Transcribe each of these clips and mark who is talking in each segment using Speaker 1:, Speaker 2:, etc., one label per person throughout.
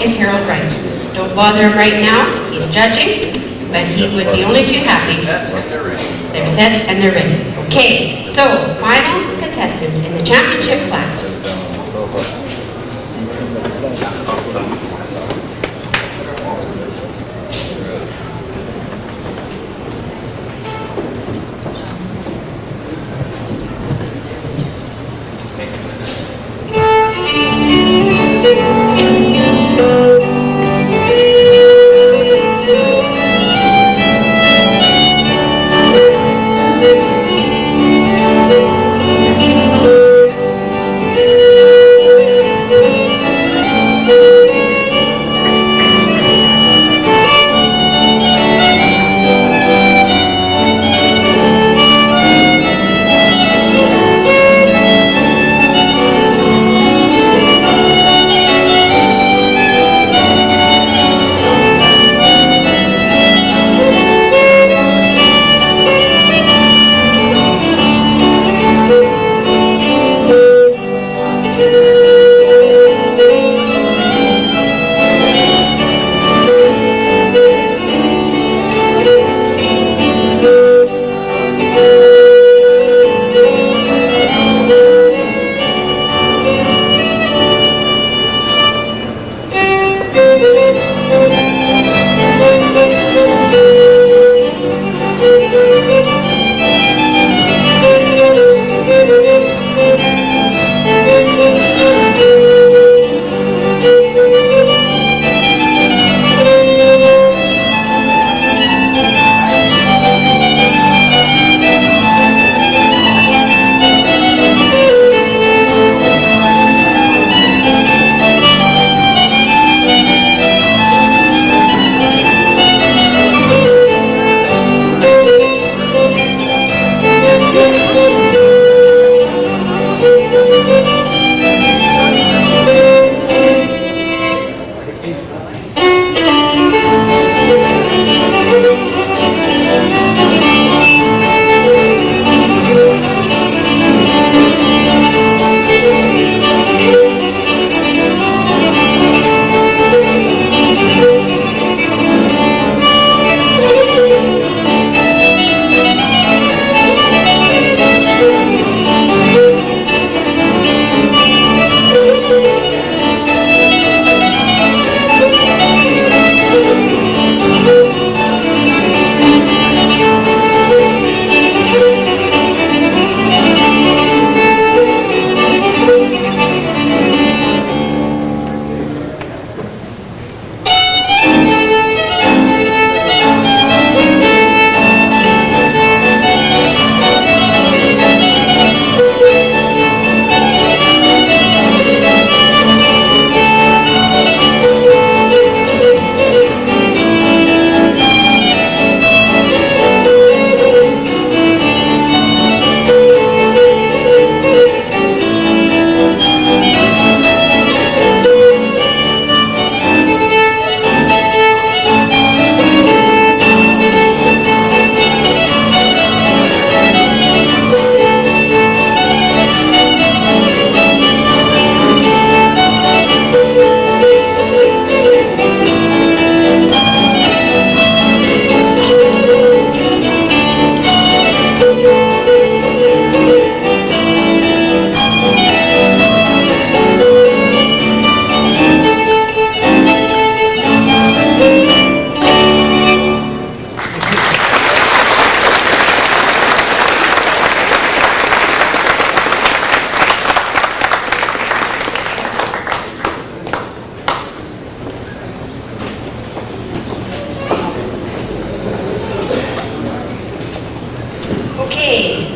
Speaker 1: is Harold Wright. Don't bother him right now, he's judging, but he would be only too happy. They're set and they're ready. Okay, so final contestant in the championship class.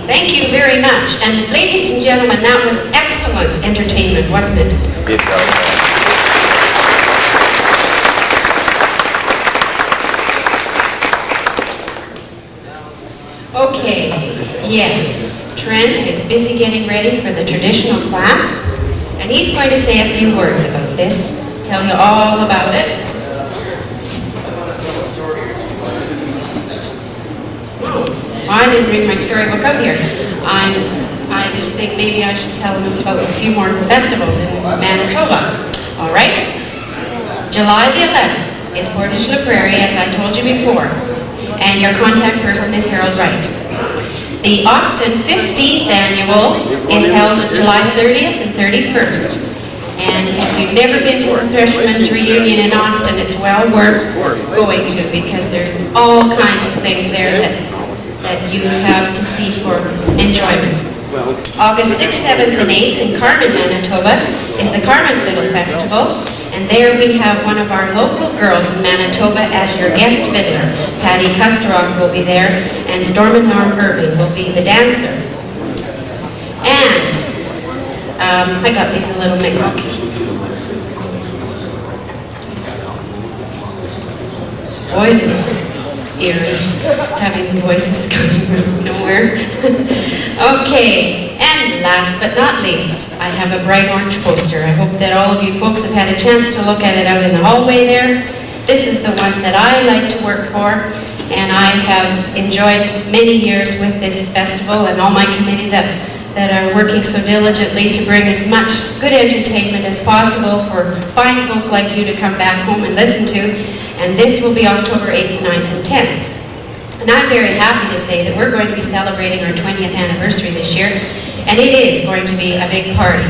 Speaker 1: Thank you very much. And ladies and gentlemen, that was excellent entertainment, wasn't it?
Speaker 2: It was.
Speaker 1: Okay, yes, Trent is busy getting ready for the traditional class, and he's going to say a few words about this, tell you all about it. I didn't bring my storybook out here. I just think maybe I should tell them about a few more festivals in Manitoba. All right? July the 11th is Portage La Prairie, as I told you before, and your contact person is Harold Wright. The Austin 15th Annual is held July 30th and 31st. And if you've never been to the Threshermen's Reunion in Austin, it's well worth going to, because there's all kinds of things there that you have to see for enjoyment. August 6th, 7th, and 8th in Carmen, Manitoba is the Carmen Fiddle Festival, and there we have one of our local girls in Manitoba as your guest fiddler. Patty Kusterov will be there, and Storm and Norm Irving will be the dancer. And I got these a little bit wrong. Boy, this is eerie, having the voices coming from nowhere. Okay, and last but not least, I have a bright orange poster. I hope that all of you folks have had a chance to look at it out in the hallway there. This is the one that I like to work for, and I have enjoyed many years with this festival and all my committee that are working so diligently to bring as much good entertainment as possible for fine folk like you to come back home and listen to. And this will be October 8th, 9th, and 10th. And I'm very happy to say that we're going to be celebrating our 20th anniversary this year, and it is going to be a big party.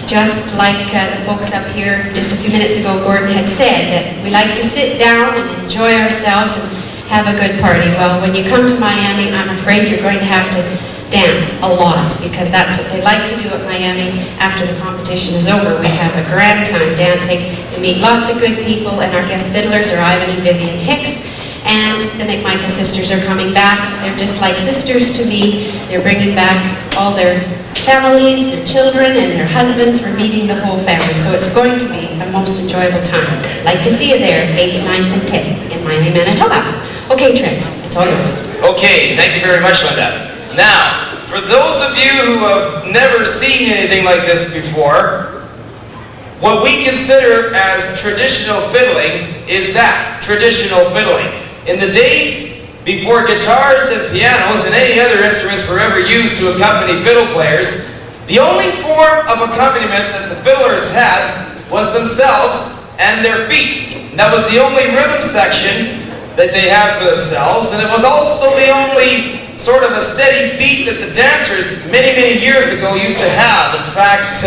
Speaker 1: Just like the folks up here just a few minutes ago, Gordon had said, that we like to sit down and enjoy ourselves and have a good party. Well, when you come to Miami, I'm afraid you're going to have to dance a lot, because that's what they like to do at Miami. After the competition is over, we have a grand time dancing. We meet lots of good people, and our guest fiddlers are Ivan and Vivian Hicks, and the McMichael sisters are coming back. They're just like sisters to me. They're bringing back all their families, their children, and their husbands. We're meeting the whole family, so it's going to be a most enjoyable time. Like to see you there, 8th, 9th, and 10th in Miami, Manitoba. Okay, Trent, it's all yours.
Speaker 2: Okay, thank you very much, Linda. Now, for those of you who have never seen anything like this before, what we consider as traditional fiddling is that, traditional fiddling. In the days before guitars and pianos and any other instruments were ever used to accompany fiddle players, the only form of accompaniment that the fiddlers had was themselves and their feet. And that was the only rhythm section that they had for themselves, and it was also the only sort of a steady beat that the dancers many, many years ago used to have. In fact,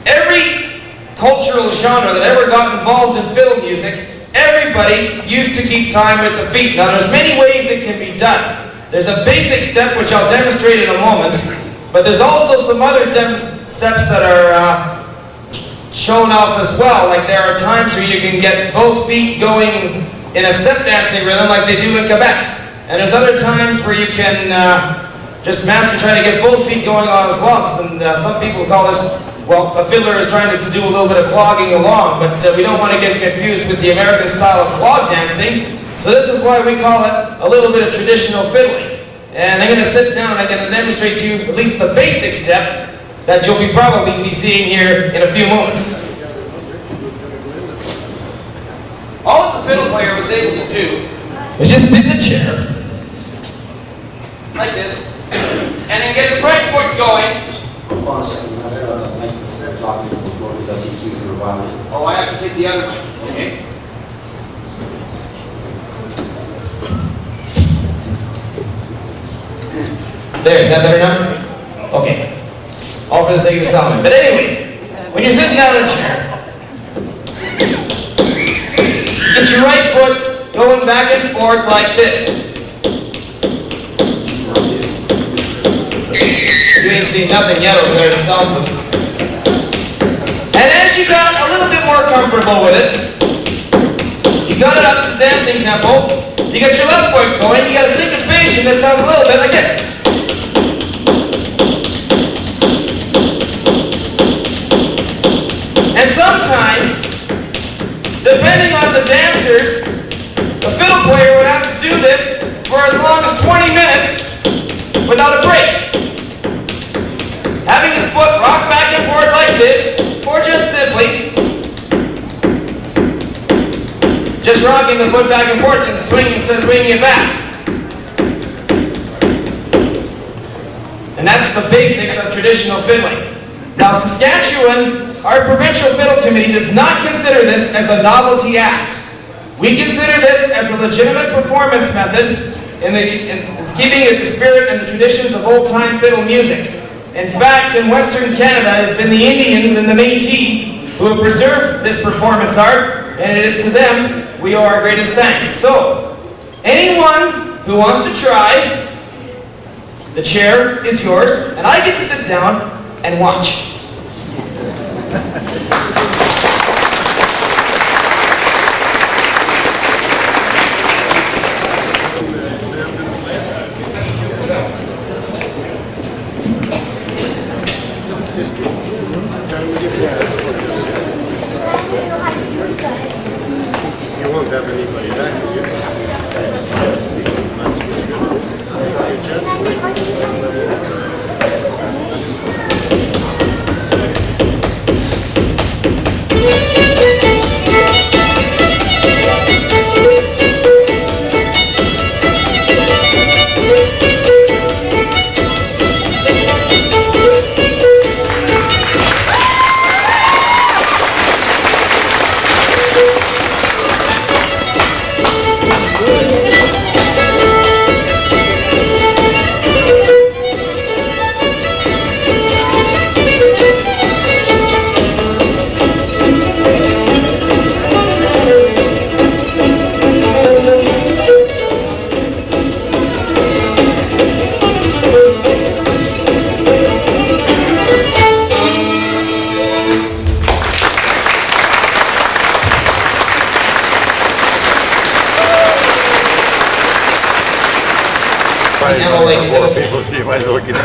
Speaker 2: every cultural genre that ever got involved in fiddle music, everybody used to keep time with the feet. Now, there's many ways it can be done. There's a basic step, which I'll demonstrate in a moment, but there's also some other steps that are shown off as well. Like there are times where you can get both feet going in a step dancing rhythm like they do in Quebec. And there's other times where you can just master trying to get both feet going on as well. And some people call this, well, a fiddler is trying to do a little bit of clogging along, but we don't want to get confused with the American style of clog dancing. So this is why we call it a little bit of traditional fiddling. And I'm going to sit down and I'm going to demonstrate to you at least the basic step that you'll probably be seeing here in a few moments. All that the fiddle player was able to do was just sit in a chair, like this, and then get his right foot going. Oh, I have to take the other mic, okay? There, is that better now? Okay. All for the sake of the sound. But anyway, when you're sitting down in a chair, get your right foot going back and forth like this. You ain't seen nothing yet over there to sound with. And as you got a little bit more comfortable with it, you got it up to dancing tempo, you got your left foot going, you got a syncopation that sounds a little bit like this. And sometimes, depending on the dancers, the fiddle player would have to do this for as long as 20 minutes without a break. Having his foot rock back and forth like this, or just simply just rocking the foot back and forth and swinging instead of swinging it back. And that's the basics of traditional fiddling. Now, Saskatchewan our provincial fiddle committee does not consider this as a novelty act. We consider this as a legitimate performance method in keeping with the spirit and the traditions of old-time fiddle music. In fact, in Western Canada, it has been the Indians and the Métis who have preserved this performance art, and it is to them we owe our greatest thanks. So, anyone who wants to try, the chair is yours, and I get to sit down and watch.
Speaker 3: You won't have anybody back, will you?
Speaker 4: People see if I look at it.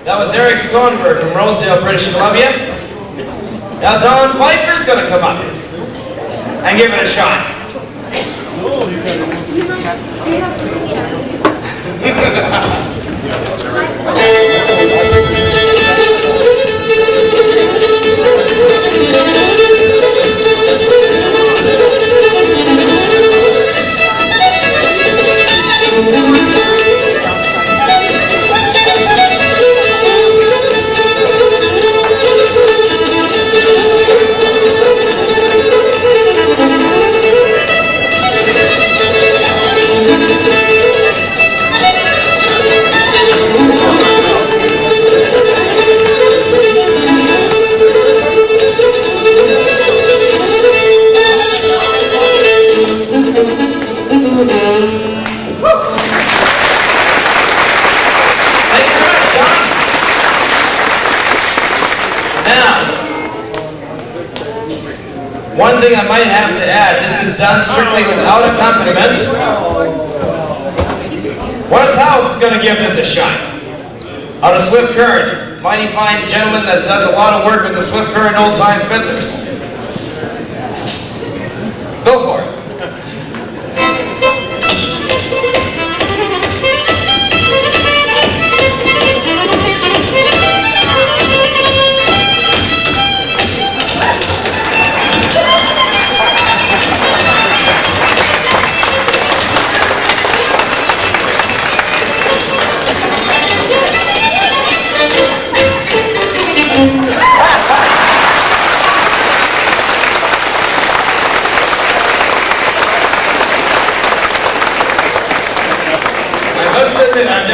Speaker 2: That was Eric Schoenberg from Rosedale, British Columbia. Now Don Pfeiffer's going to come up and give it a shot. One thing I might have to add, this is done strictly without accompaniment. Wes House is going to give this a shot. Out of Swift Current, mighty fine gentleman that does a lot of work with the Swift Current old-time fiddlers. Go for it.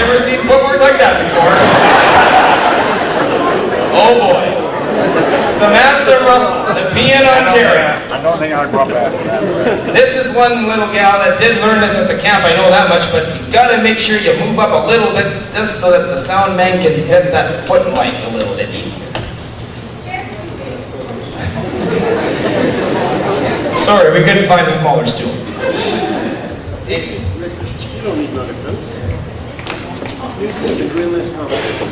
Speaker 2: Never seen footwork like that before. Oh boy. Samantha Russell, Nepean, Ontario.
Speaker 4: I don't think I'll go up after that.
Speaker 2: This is one little gal that did learn this at the camp, I know that much, but you gotta make sure you move up a little bit just so that the sound man can set that foot mic a little bit easier. Sorry, we couldn't find a smaller stool.
Speaker 3: You don't need another film. Music is a green list competition.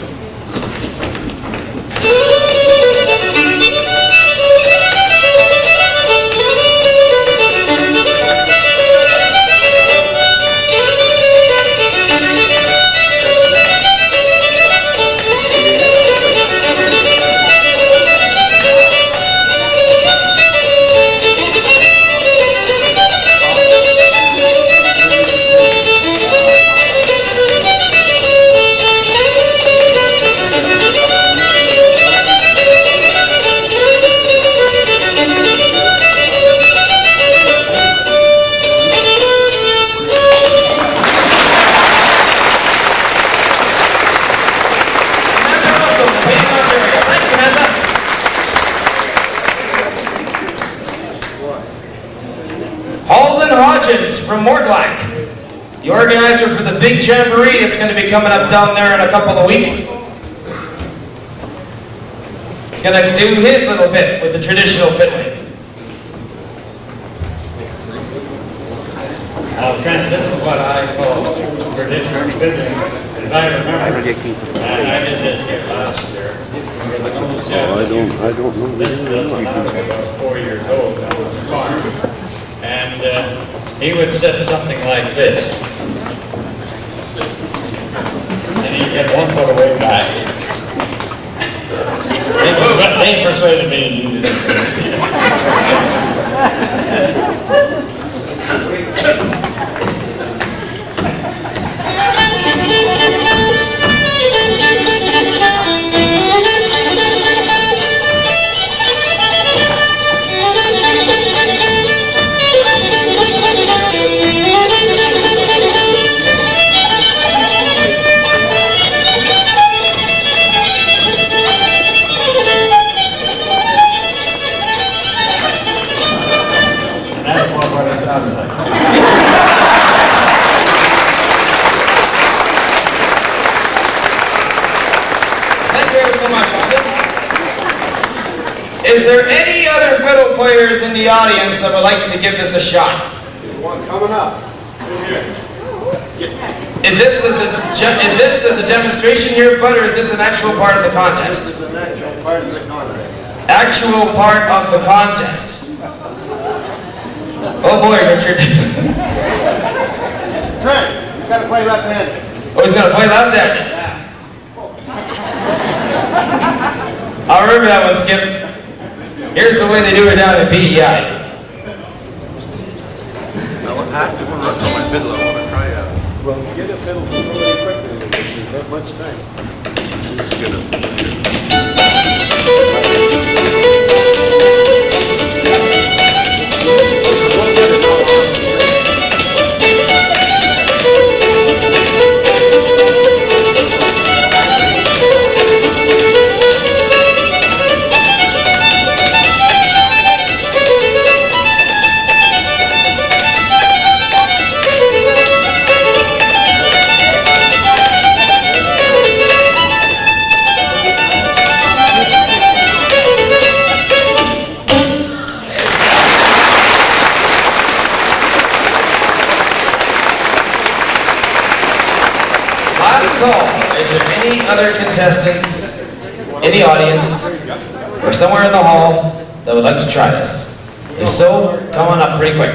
Speaker 2: From Mortlack, the organizer for the big jamboree that's going to be coming up down there in a couple of weeks. He's going to do his little bit with the traditional fiddling.
Speaker 5: Now, Trent, this is what I call traditional fiddling, as I remember, and I did this here last year.
Speaker 3: I don't know.
Speaker 5: This is when I was about 4 years old, I was a farm, and he would set something like this. And he'd get one foot away back. They persuaded me to do this.
Speaker 2: Is there any other fiddle players in the audience that would like to give this a shot?
Speaker 3: One coming up.
Speaker 2: Is this as a demonstration here, Bud, or is this an actual part of the contest?
Speaker 3: This is an actual part of the contest.
Speaker 2: Actual part of the contest. Oh boy, Richard.
Speaker 3: Trent, he's got to play left-handed.
Speaker 2: Oh, he's going to play left-handed. I'll remember that one, Skip. Here's the way they do it down at PEI.
Speaker 4: I would have to run up to my fiddle. I want to try out.
Speaker 3: Well, get a fiddle from really quickly. There's not much time.
Speaker 4: Just gonna.
Speaker 2: Is there any other contestants in the audience or somewhere in the hall that would like to try this? If so, come on up pretty quick.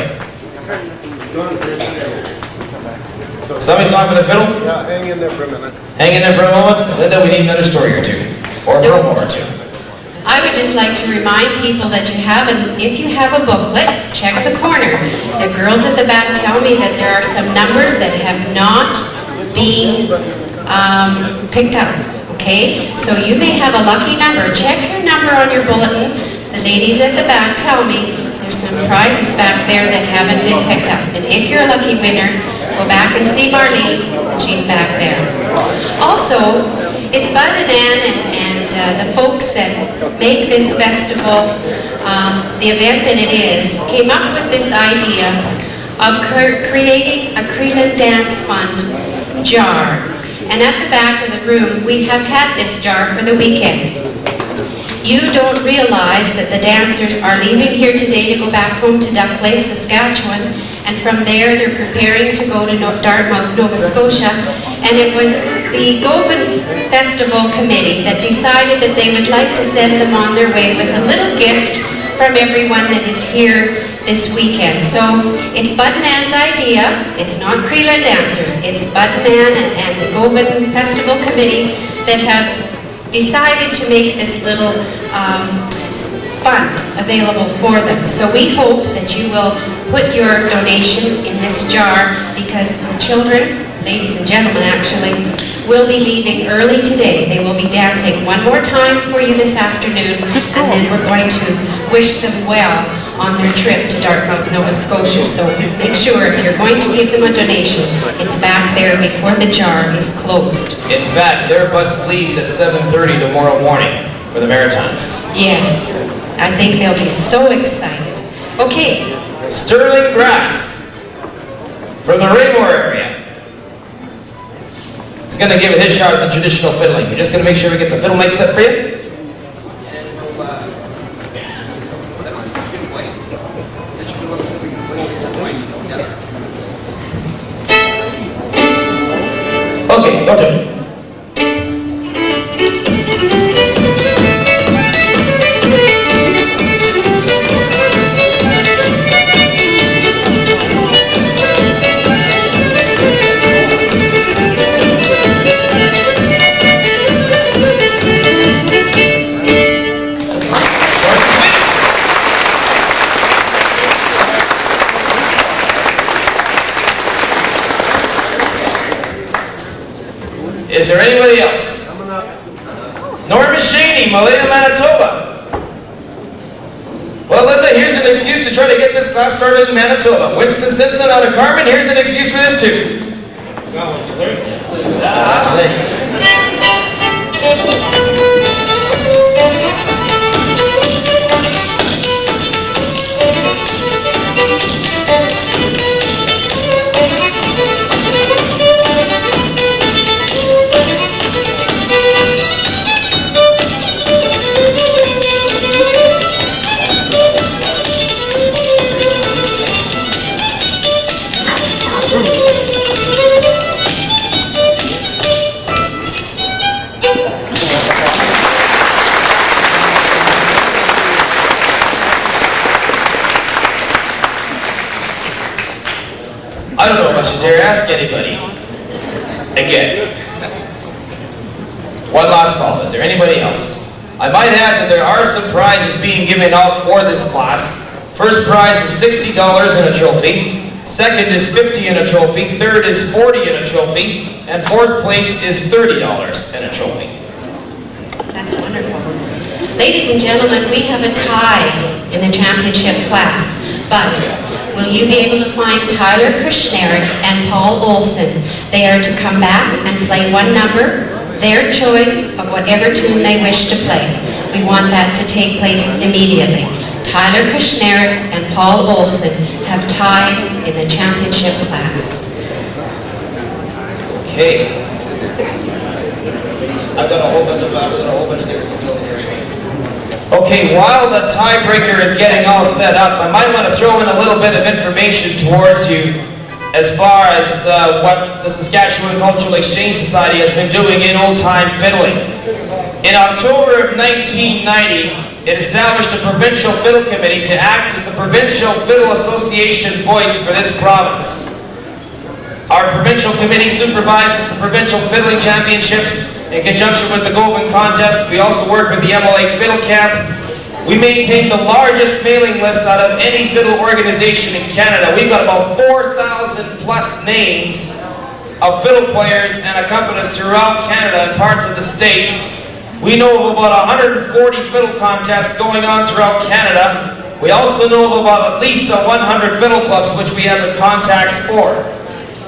Speaker 2: Somebody's gone for the fiddle?
Speaker 3: Yeah, hang in there for a minute.
Speaker 2: Hang in there for a moment. Linda, we need another story or two. Or a promo or two.
Speaker 1: I would just like to remind people that if you have a booklet, check the corner. The girls at the back tell me that there are some numbers that have not been picked up, okay? So you may have a lucky number. Check your number on your bulletin. The ladies at the back tell me there's some prizes back there that haven't been picked up. And if you're a lucky winner, Go back and see Marlene, and she's back there. Also, it's Bud and Ann and the folks that make this festival, the event that it is, came up with this idea of creating a Creelan Dance Fund jar. And at the back of the room, we have had this jar for the weekend. You don't realize that the dancers are leaving here today to go back home to Duck Lake, Saskatchewan, and from there they're preparing to go to Dartmouth, Nova Scotia. And it was the Govan Festival Committee that decided that they would like to send them on their way with a little gift from everyone that is here this weekend. So it's Bud and Ann's idea. It's not Creelan dancers. It's Bud and Ann and the Govan Festival Committee that have decided to make this little fund available for them. So we hope that you will put your donation in this jar, because the children, ladies and gentlemen actually, will be leaving early today. They will be dancing one more time for you this afternoon, and then we're going to wish them well on their trip to Dartmouth, Nova Scotia. So make sure if you're going to give them a donation, it's back there before the jar is closed.
Speaker 2: In fact, their bus leaves at 7:30 tomorrow morning for the Maritimes.
Speaker 1: Yes, I think they'll be so excited. Okay,
Speaker 2: Sterling Grass from the Raymore area. He's going to give it his shot at the traditional fiddling. We're just going to make sure we get the fiddle mic set for you. Okay, go to it. Is there anybody else? Norma Shaney, Malaya, Manitoba. Well, Linda, here's an excuse to try to get this class started in Manitoba. Winston Simpson out of Carmen, here's an excuse for this too. I don't know if I should dare ask anybody. Again. One last call. Is there anybody else? I might add that there are some prizes being given out for this class. First prize is $60 in a trophy. Second is $50 in a trophy. Third is $40 in a trophy. And fourth place is $30 in a trophy.
Speaker 1: that's wonderful. Ladies and gentlemen, we have a tie in the championship class, but will you be able to find Tyler Kushnerek and Paul Olson? They are to come back and play one number, their choice of whatever tune they wish to play. We want that to take place immediately. Tyler Kushnerek and Paul Olson have tied in the championship class.
Speaker 2: Okay. I've got a whole bunch of things to fill in here. Okay, while the tiebreaker is getting all set up, I might want to throw in a little bit of information towards you as far as what the Saskatchewan Cultural Exchange Society has been doing in old-time fiddling. In October of 1990, it established a provincial fiddle committee to act as the Provincial Fiddle Association voice for this province. Our provincial committee supervises the provincial fiddling championships in conjunction with the Govan contest. We also work with the MLA Fiddle Camp. We maintain the largest mailing list out of any fiddle organization in Canada. We've got about 4,000 plus names of fiddle players and accompanist throughout Canada and parts of the States. We know of about 140 fiddle contests going on throughout Canada. We also know of about at least 100 fiddle clubs which we have contacts for.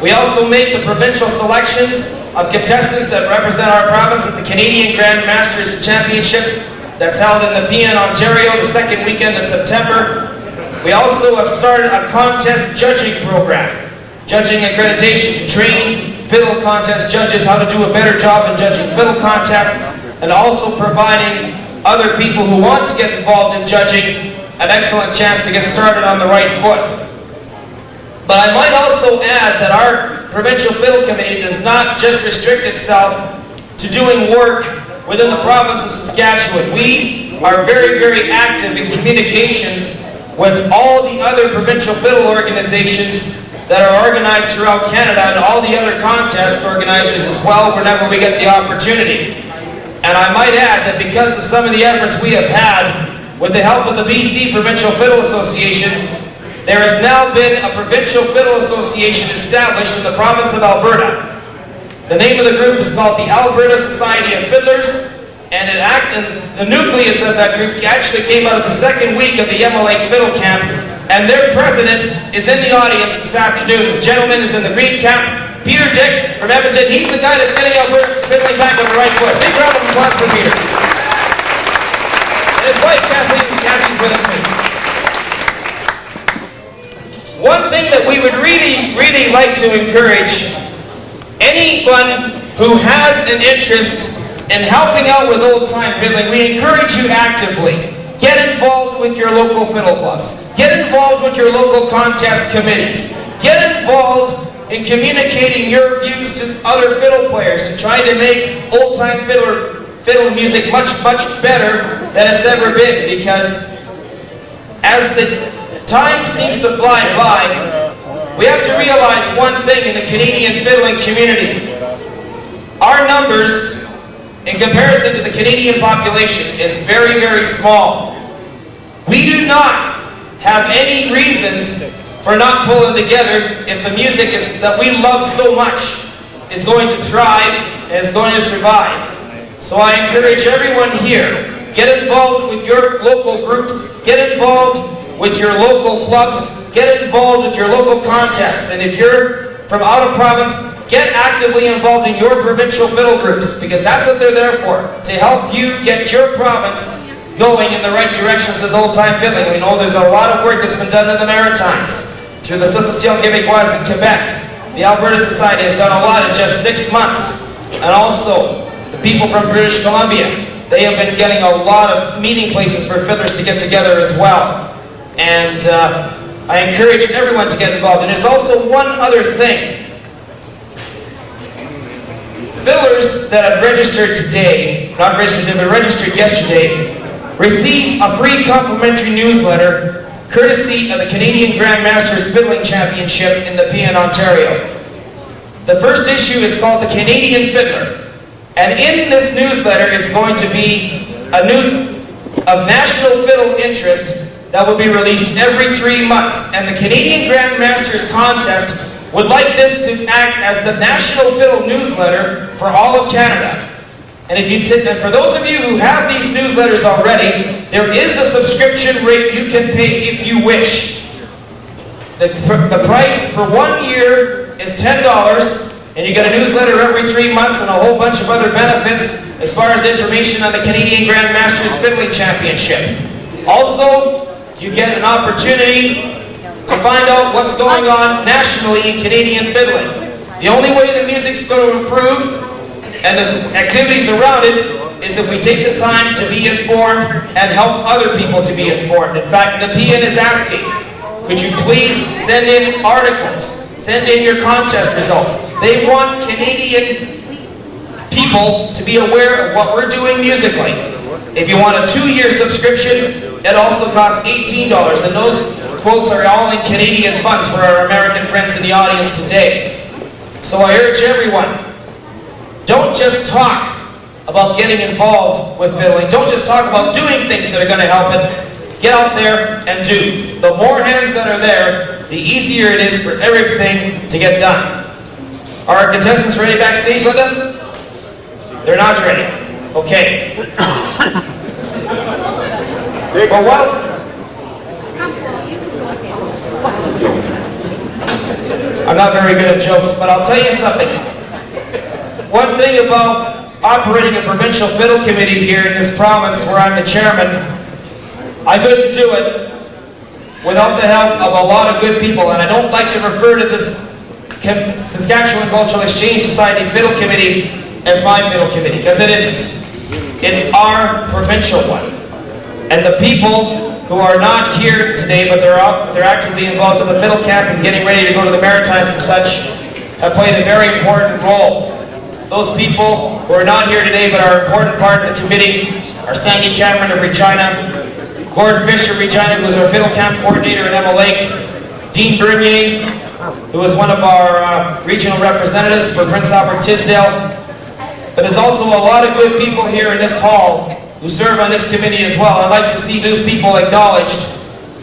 Speaker 2: We also make the provincial selections of contestants that represent our province at the Canadian Grand Masters Championship that's held in Nepean, Ontario, the second weekend of September. We also have started a contest judging program, judging accreditation to train fiddle contest judges how to do a better job in judging fiddle contests, and also providing other people who want to get involved in judging an excellent chance to get started on the right foot. But I might also add that our Provincial Fiddle Committee does not just restrict itself to doing work within the province of Saskatchewan. We are very, very active in communications with all the other provincial fiddle organizations that are organized throughout Canada, and all the other contest organizers as well, whenever we get the opportunity. And I might add that because of some of the efforts we have had with the help of the BC Provincial Fiddle Association, there has now been a Provincial Fiddle Association established in the province of Alberta. The name of the group is called the Alberta Society of Fiddlers, and the nucleus of that group actually came out of the second week of the Yellow Lake Fiddle Camp, and their president is in the audience this afternoon. This gentleman is in the green cap, Peter Dick from Edmonton. He's the guy that's getting Alberta fiddling back on the right foot. Big round of applause for Peter. And his wife, Kathy's with him too. One thing that we would really, really like to encourage anyone who has an interest in helping out with old-time fiddling, we encourage you actively. Get involved with your local fiddle clubs. Get involved with your local contest committees. Get involved in communicating your views to other fiddle players and trying to make old-time fiddle music much, much better than it's ever been, because as the time seems to fly by, we have to realize one thing in the Canadian fiddling community. Our numbers, in comparison to the Canadian population, is very, very small. We do not have any reasons for not pulling together if the music that we love so much is going to thrive and is going to survive. So I encourage everyone here, get involved with your local groups, get involved with your local clubs, get involved with your local contests, and if you're from out of province, get actively involved in your provincial fiddle groups, because that's what they're there for, to help you get your province going in the right directions with old-time fiddling. We know there's a lot of work that's been done in the Maritimes, through the Association Québécoise in Quebec. The Alberta Society has done a lot in just 6 months, and also the people from British Columbia. They have been getting a lot of meeting places for fiddlers to get together as well. And I encourage everyone to get involved. And there's also one other thing. Fiddlers that have registered today, not registered, they were registered yesterday, received a free complimentary newsletter courtesy of the Canadian Grand Masters Fiddling Championship in Nepean, Ontario. The first issue is called The Canadian Fiddler. And in this newsletter is going to be a news of national fiddle interest that will be released every 3 months. And the Canadian Grand Masters Contest would like this to act as the national fiddle newsletter for all of Canada. And and for those of you who have these newsletters already, there is a subscription rate you can pay if you wish. The price for 1 year is $10, and you get a newsletter every 3 months and a whole bunch of other benefits as far as information on the Canadian Grand Masters Fiddling Championship. Also, you get an opportunity to find out what's going on nationally in Canadian fiddling. The only way the music's going to improve and the activities around it is if we take the time to be informed and help other people to be informed. In fact, Nepean is asking, could you please send in articles, send in your contest results. They want Canadian people to be aware of what we're doing musically. If you want a 2-year subscription, it also costs $18, and those quotes are all in Canadian funds for our American friends in the audience today. So I urge everyone, don't just talk about getting involved with fiddling. Don't just talk about doing things that are going to help it. Get out there and do. The more hands that are there, the easier it is for everything to get done. Are our contestants ready backstage, Linda? They're not ready. Okay. But I'm not very good at jokes, but I'll tell you something. One thing about operating a provincial fiddle committee here in this province where I'm the chairman, I couldn't do it without the help of a lot of good people, and I don't like to refer to this Saskatchewan Cultural Exchange Society Fiddle Committee as my fiddle committee, because it isn't. It's our provincial one. And the people who are not here today, but they're actively involved in the fiddle camp and getting ready to go to the Maritimes and such, have played a very important role. Those people who are not here today but are an important part of the committee are Sandy Cameron of Regina, Gord Fisher of Regina, who is our fiddle camp coordinator at Emma Lake, Dean Bernier, who is one of our regional representatives for Prince Albert Tisdale. But there's also a lot of good people here in this hall who serve on this committee as well. I'd like to see those people acknowledged,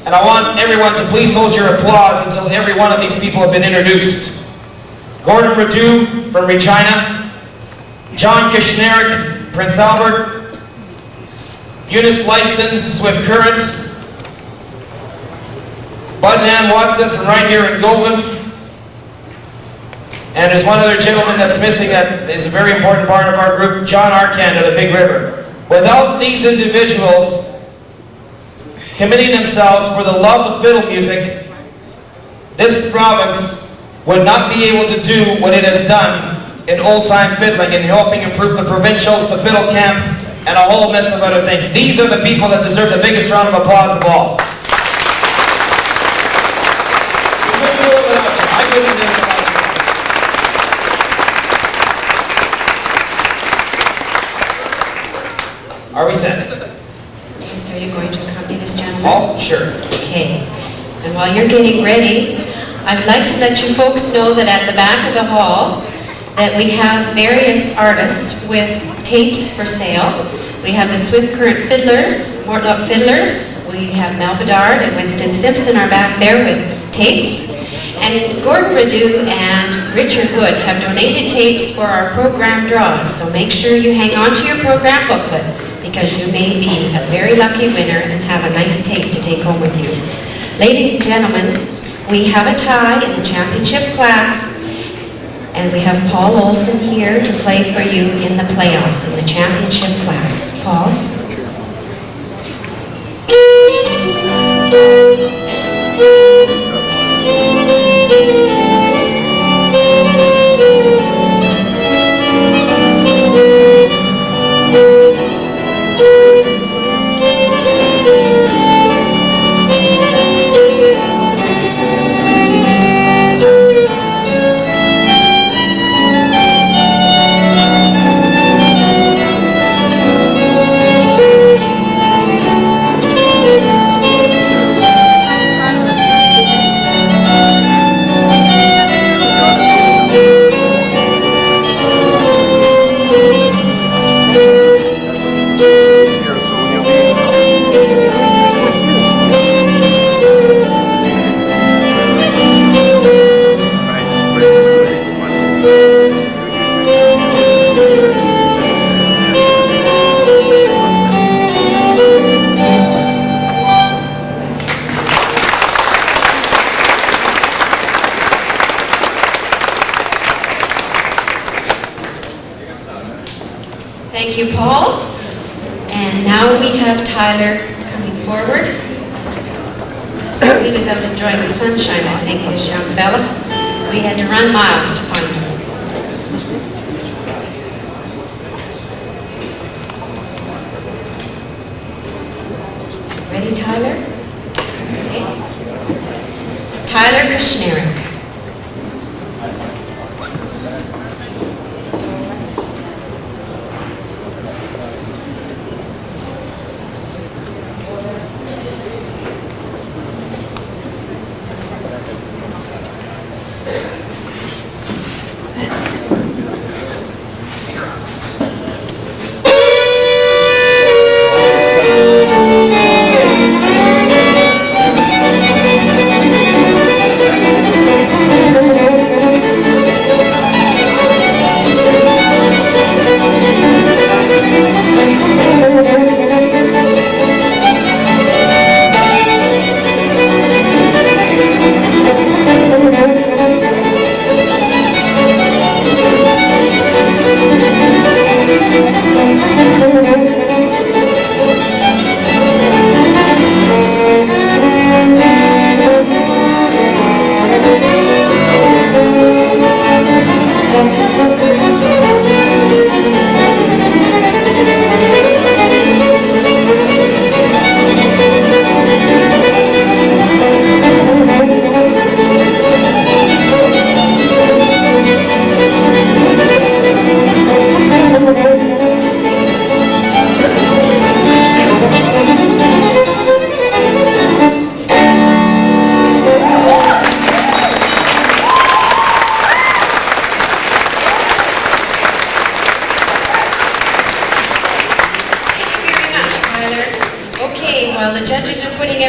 Speaker 2: and I want everyone to please hold your applause until every one of these people have been introduced. Gordon Radu from Regina, John Kishnarik, Prince Albert, Eunice Lyson, Swift Current, Bud and Ann Watson from right here in Govan, and there's one other gentleman that's missing that is a very important part of our group, John Arcand of the Big River. Without these individuals committing themselves for the love of fiddle music, this province would not be able to do what it has done in old-time fiddling and helping improve the provincials, the fiddle camp, and a whole mess of other things. These are the people that deserve the biggest round of applause of all. We couldn't do it without you. I couldn't do it without you. Are we set?
Speaker 1: Yes, are you going to accompany this gentleman?
Speaker 2: Oh, sure.
Speaker 1: Okay. And while you're getting ready, I'd like to let you folks know that at the back of the hall that we have various artists with tapes for sale. We have the Swift Current Fiddlers, Mortlock Fiddlers. We have Mel Bedard and Winston Simpson are back there with tapes. And Gordon Radu and Richard Wood have donated tapes for our program draws. So make sure you hang on to your program booklet, because you may be a very lucky winner and have a nice tape to take home with you. Ladies and gentlemen, we have a tie in the championship class, and we have Paul Olson here to play for you in the playoff in the championship class. Paul? Thank you, Paul. And now we have Tyler coming forward. He was out enjoying the sunshine, I think, this young fella. We had to run miles to find him. Ready, Tyler? Okay. Tyler Kushnerik.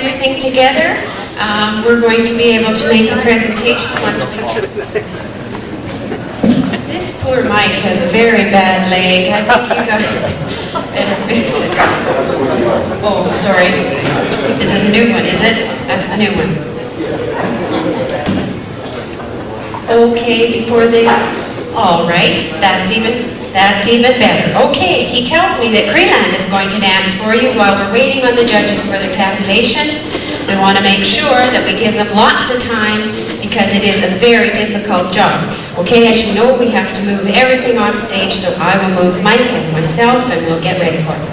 Speaker 1: everything together, we're going to be able to make the presentation once we... This poor Mike has a very bad leg. I think you guys better fix it. Oh, sorry. Is it a new one, is it? That's the new one. Okay, before they... All right, that's even better. Okay, he tells me that Creeland is going to dance for you while we're waiting on the judges for their tabulations. We want to make sure that we give them lots of time because it is a very difficult job. Okay, as you know, we have to move everything off stage, so I will move Mike and myself and we'll get ready for it.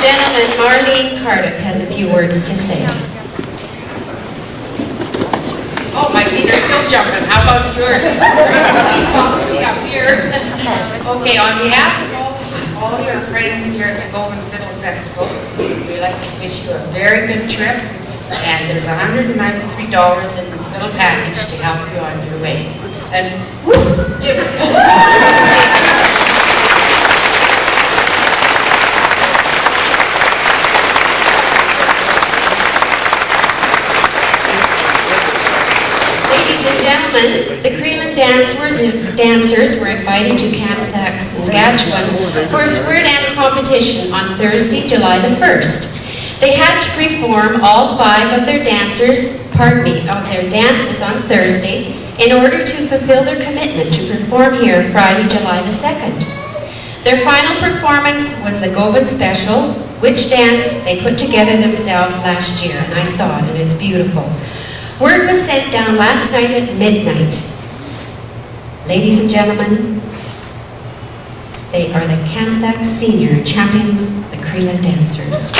Speaker 1: gentlemen, Marlene Cardiff has a few words to say. Oh, my feet are still jumping. How about yours? See up here. Okay, on behalf of all your friends here at the Govan Fiddle Festival, we'd like to wish you a very good trip. And there's $193 in this little package to help you on your way. And woo, here we go. Ladies and gentlemen, the Creelan dancers were invited to Kamsack, Saskatchewan for a square dance competition on Thursday, July the 1st. They had to perform all 5 of their dances on Thursday in order to fulfill their commitment to perform here Friday, July the 2nd. Their final performance was the Govan special, which dance they put together themselves last year, and I saw it, and it's beautiful. Word was sent down last night at midnight. Ladies and gentlemen, they are the Kamsack Senior Champions, the Creelan Dancers.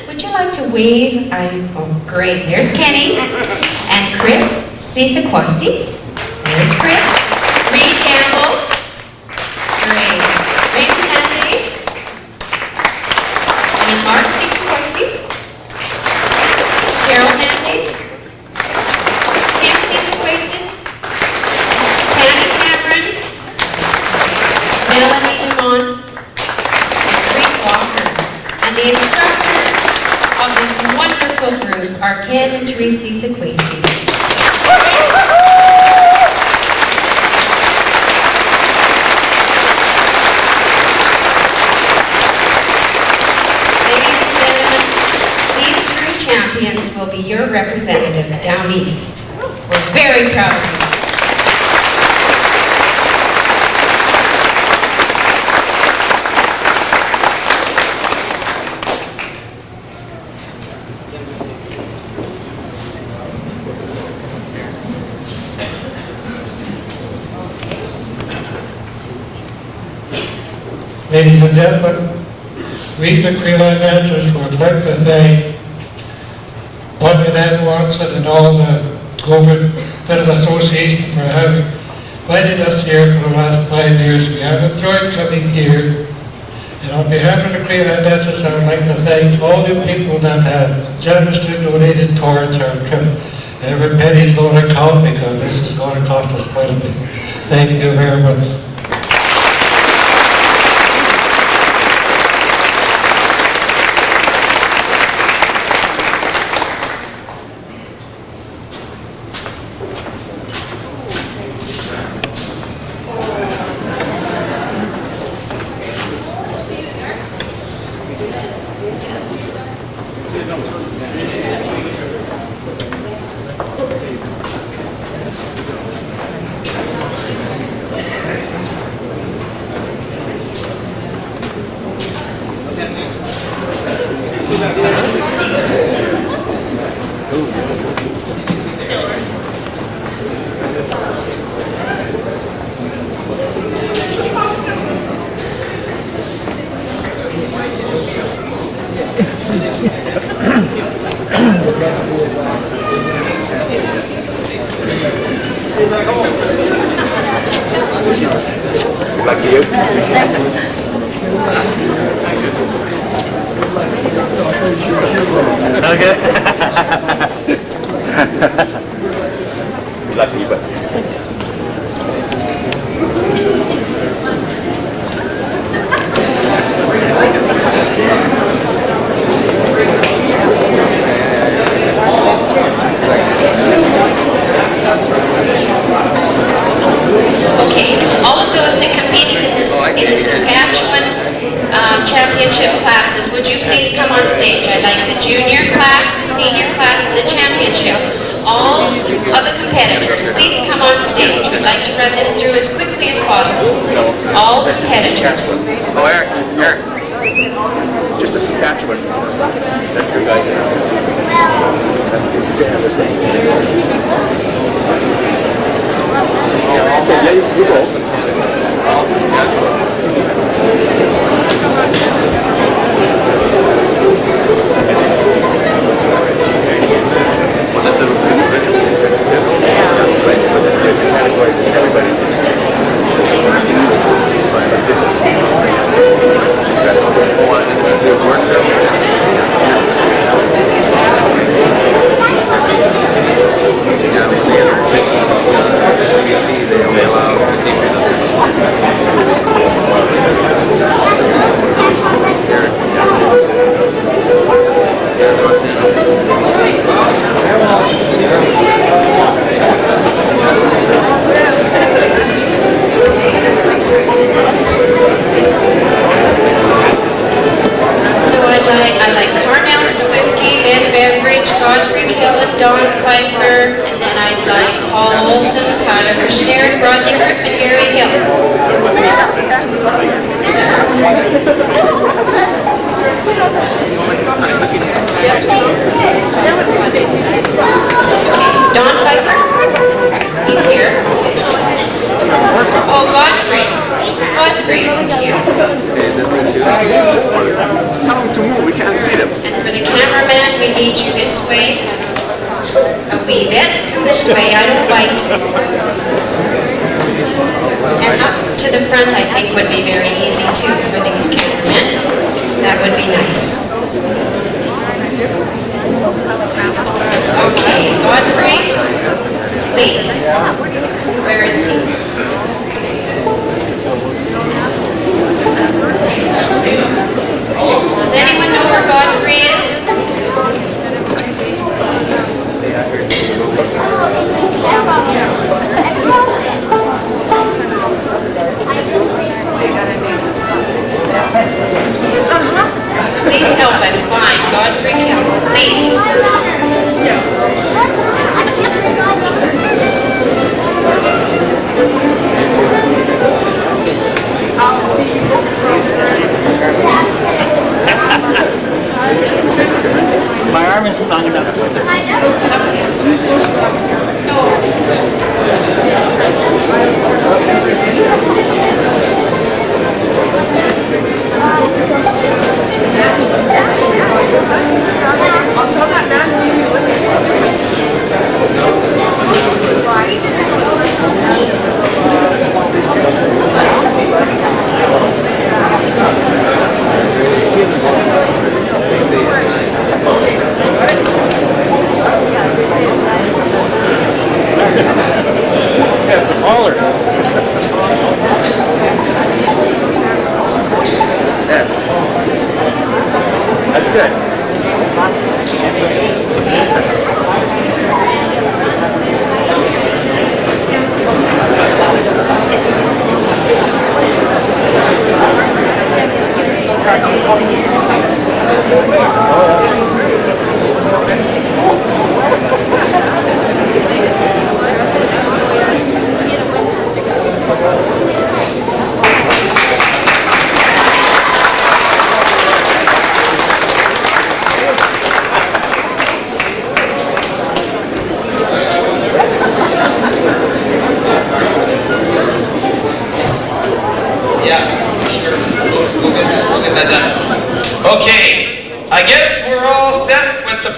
Speaker 1: Would you like to wave? Oh, great. There's Kenny. And Chris Sisakwasi. There's Chris. Reed Campbell. Great. Raymond Hernandez. And Mark Sisakwasi. Cheryl Hernandez. Tim Sisakwasi. Tammy Cameron. Melanie Dumont. And Reed Walker. And the instructors of this wonderful group are Ken and Tracy Sequaces. Ladies and gentlemen, these true champions will be your representative down east. We're very proud of you.
Speaker 5: Ladies and gentlemen, we the Creelan dancers would like to thank Budget Ann Watson and all the Govan Fiddle Association for having invited us here for the last 5 years. We have enjoyed coming here. And on behalf of the Creelan dancers, I would like to thank all you people that have generously donated towards our trip. Every penny's going to count because this is going to cost us quite a bit. Thank you very much.
Speaker 4: Like you. Okay. Lucky, but.
Speaker 1: Okay, all of those that competed in the Saskatchewan championship classes, would you please come on stage? I'd like the junior class, the senior class, and the championship. All of the competitors, please come on stage. We'd like to run this through as quickly as possible. All competitors.
Speaker 4: Oh, Eric. Just a Saskatchewan. That's your guys. Yeah, you go.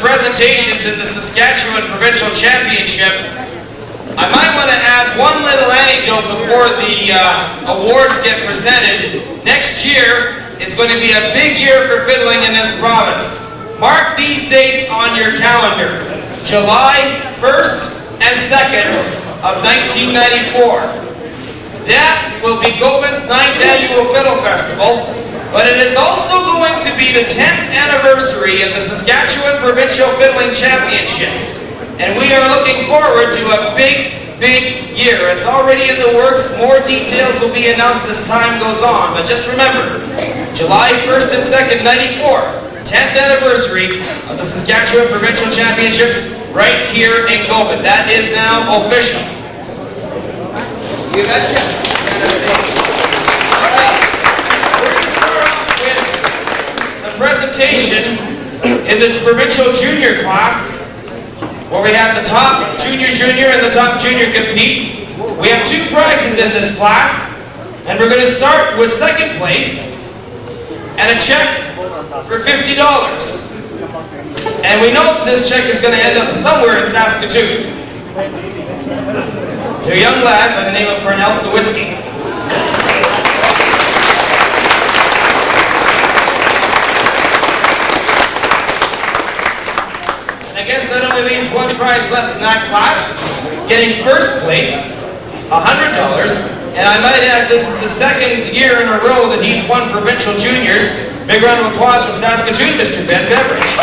Speaker 2: presentations in the Saskatchewan Provincial Championship, I might want to add one little anecdote before the awards get presented. Next year is going to be a big year for fiddling in this province. Mark these dates on your calendar. July 1st and 2nd of 1994. That will be Govan's 9th annual Fiddle Festival, but it is also going to be the 10th anniversary of the Saskatchewan Provincial Fiddling Championships. And we are looking forward to a big, big year. It's already in the works. More details will be announced as time goes on. But just remember, July 1st and 2nd, 94, 10th anniversary of the Saskatchewan Provincial Championships right here in Govan. That is now official. You betcha. All right. We're going to start off with the presentation in the provincial junior class. where we have the top junior and the top junior compete. We have 2 prizes in this class, and we're going to start with second place and a check for $50. And we know that this check is going to end up somewhere in Saskatoon to a young lad by the name of Cornell Sawitsky. And I guess that only leaves 1 prize left in that class. Getting first place, $100. And I might add, this is the 2nd year in a row that he's won provincial juniors. Big round of applause from Saskatoon, Mr. Ben Beveridge.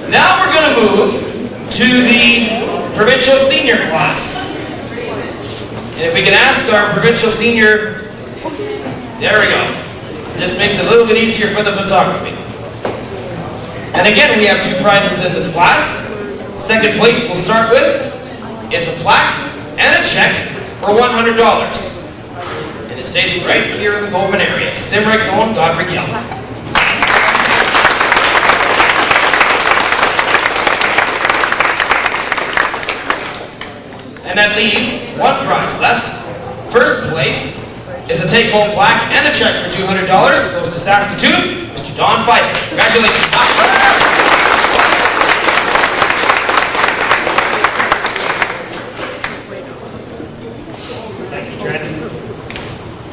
Speaker 2: Now we're going to move to the provincial senior class. And if we can ask our provincial senior, there we go. Just makes it a little bit easier for the photography. And again, we have 2 prizes in this class. Second place we'll start with is a plaque and a check for $100. And it stays right here in the Govan area. Simrick's own Godfrey Kell. And that leaves 1 prize left. First place is a take-home plaque and a check for $200. Goes to Saskatoon, Mr. Don Fiddle. Congratulations, Don.
Speaker 6: Thank you, Trent.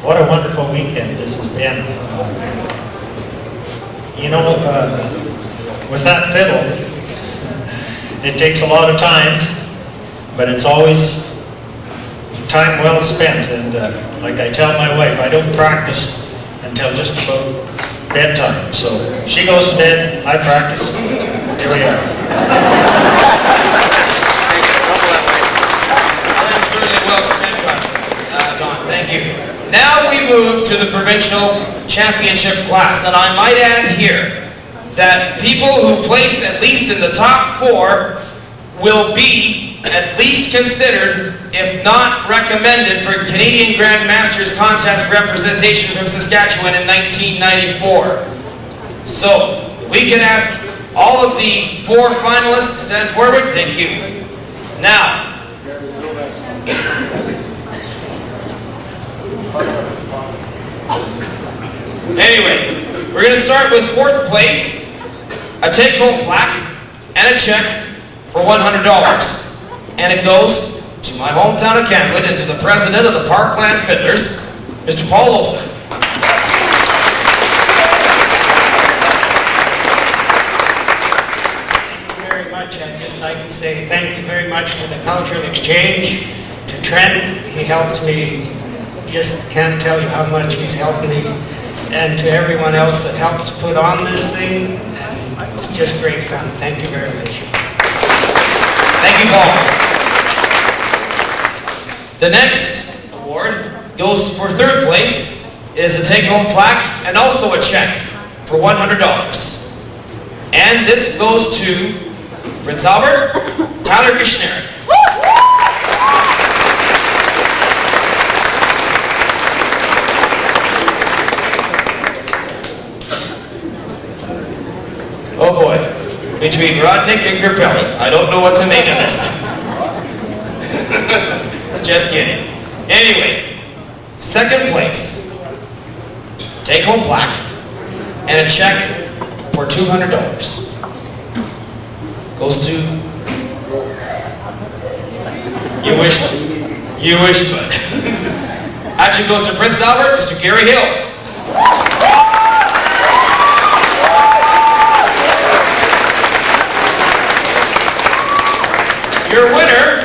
Speaker 6: What a wonderful weekend this has been. With that fiddle, it takes a lot of time, but it's always time well spent. And like I tell my wife, I don't practice until just about bedtime. So she goes to bed, I practice. Here we are.
Speaker 2: Time certainly well spent, Don. Thank you. Now we move to the provincial championship class. And I might add here that people who place at least in the top 4 will be at least considered, if not recommended, for Canadian Grand Masters contest representation from Saskatchewan in 1994. So, if we can ask all of the 4 finalists to stand forward, thank you. Now, anyway, we're going to start with 4th place, a take-home plaque, and a check for $100. And it goes to my hometown of Camwood and to the president of the Parkland Fiddlers, Mr. Paul Olson.
Speaker 6: Thank you very much. I'd just like to say thank you very much to the Cultural Exchange, to Trent. He helps me. Just can't tell you how much he's helped me. And to everyone else that helped put on this thing. It's just great fun. Thank you very much.
Speaker 2: Thank you, Paul. The next award goes for 3rd place, is a take-home plaque and also a check for $100. And this goes to Prince Albert, Tyler Kishner. Oh boy, between Rodnick and Grappelli, I don't know what to make of this. Just kidding. Anyway, 2nd place, take-home plaque, and a check for $200. Goes to... You wish, bud. Actually goes to Prince Albert, Mr. Gary Hill. Your winner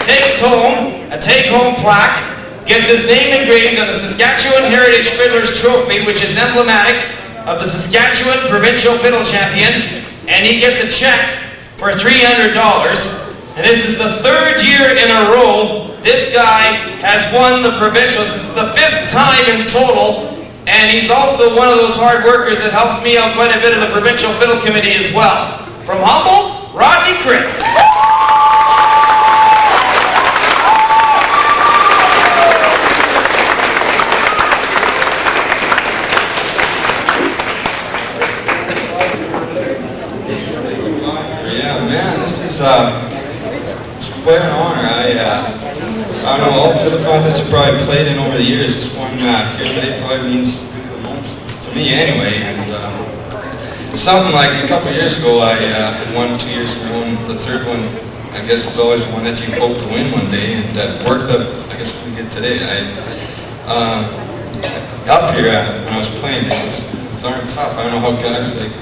Speaker 2: takes home a take-home plaque, gets his name engraved on the Saskatchewan Heritage Fiddlers Trophy, which is emblematic of the Saskatchewan Provincial Fiddle Champion, and he gets a check for $300. And this is the 3rd year in a row this guy has won the provincials. This is the 5th time in total, and he's also one of those hard workers that helps me out quite a bit in the Provincial Fiddle Committee as well. From Humboldt, Rodney Crick.
Speaker 7: fiddle contests I've probably played in over the years. This one here today probably means the most to me anyway. And something like a couple of years ago, I had won 2 years ago, and the third one, I guess, is always one that you hope to win one day, and worked up, I guess, pretty good today. Up here when I was playing, it was darn tough. I don't know how guys like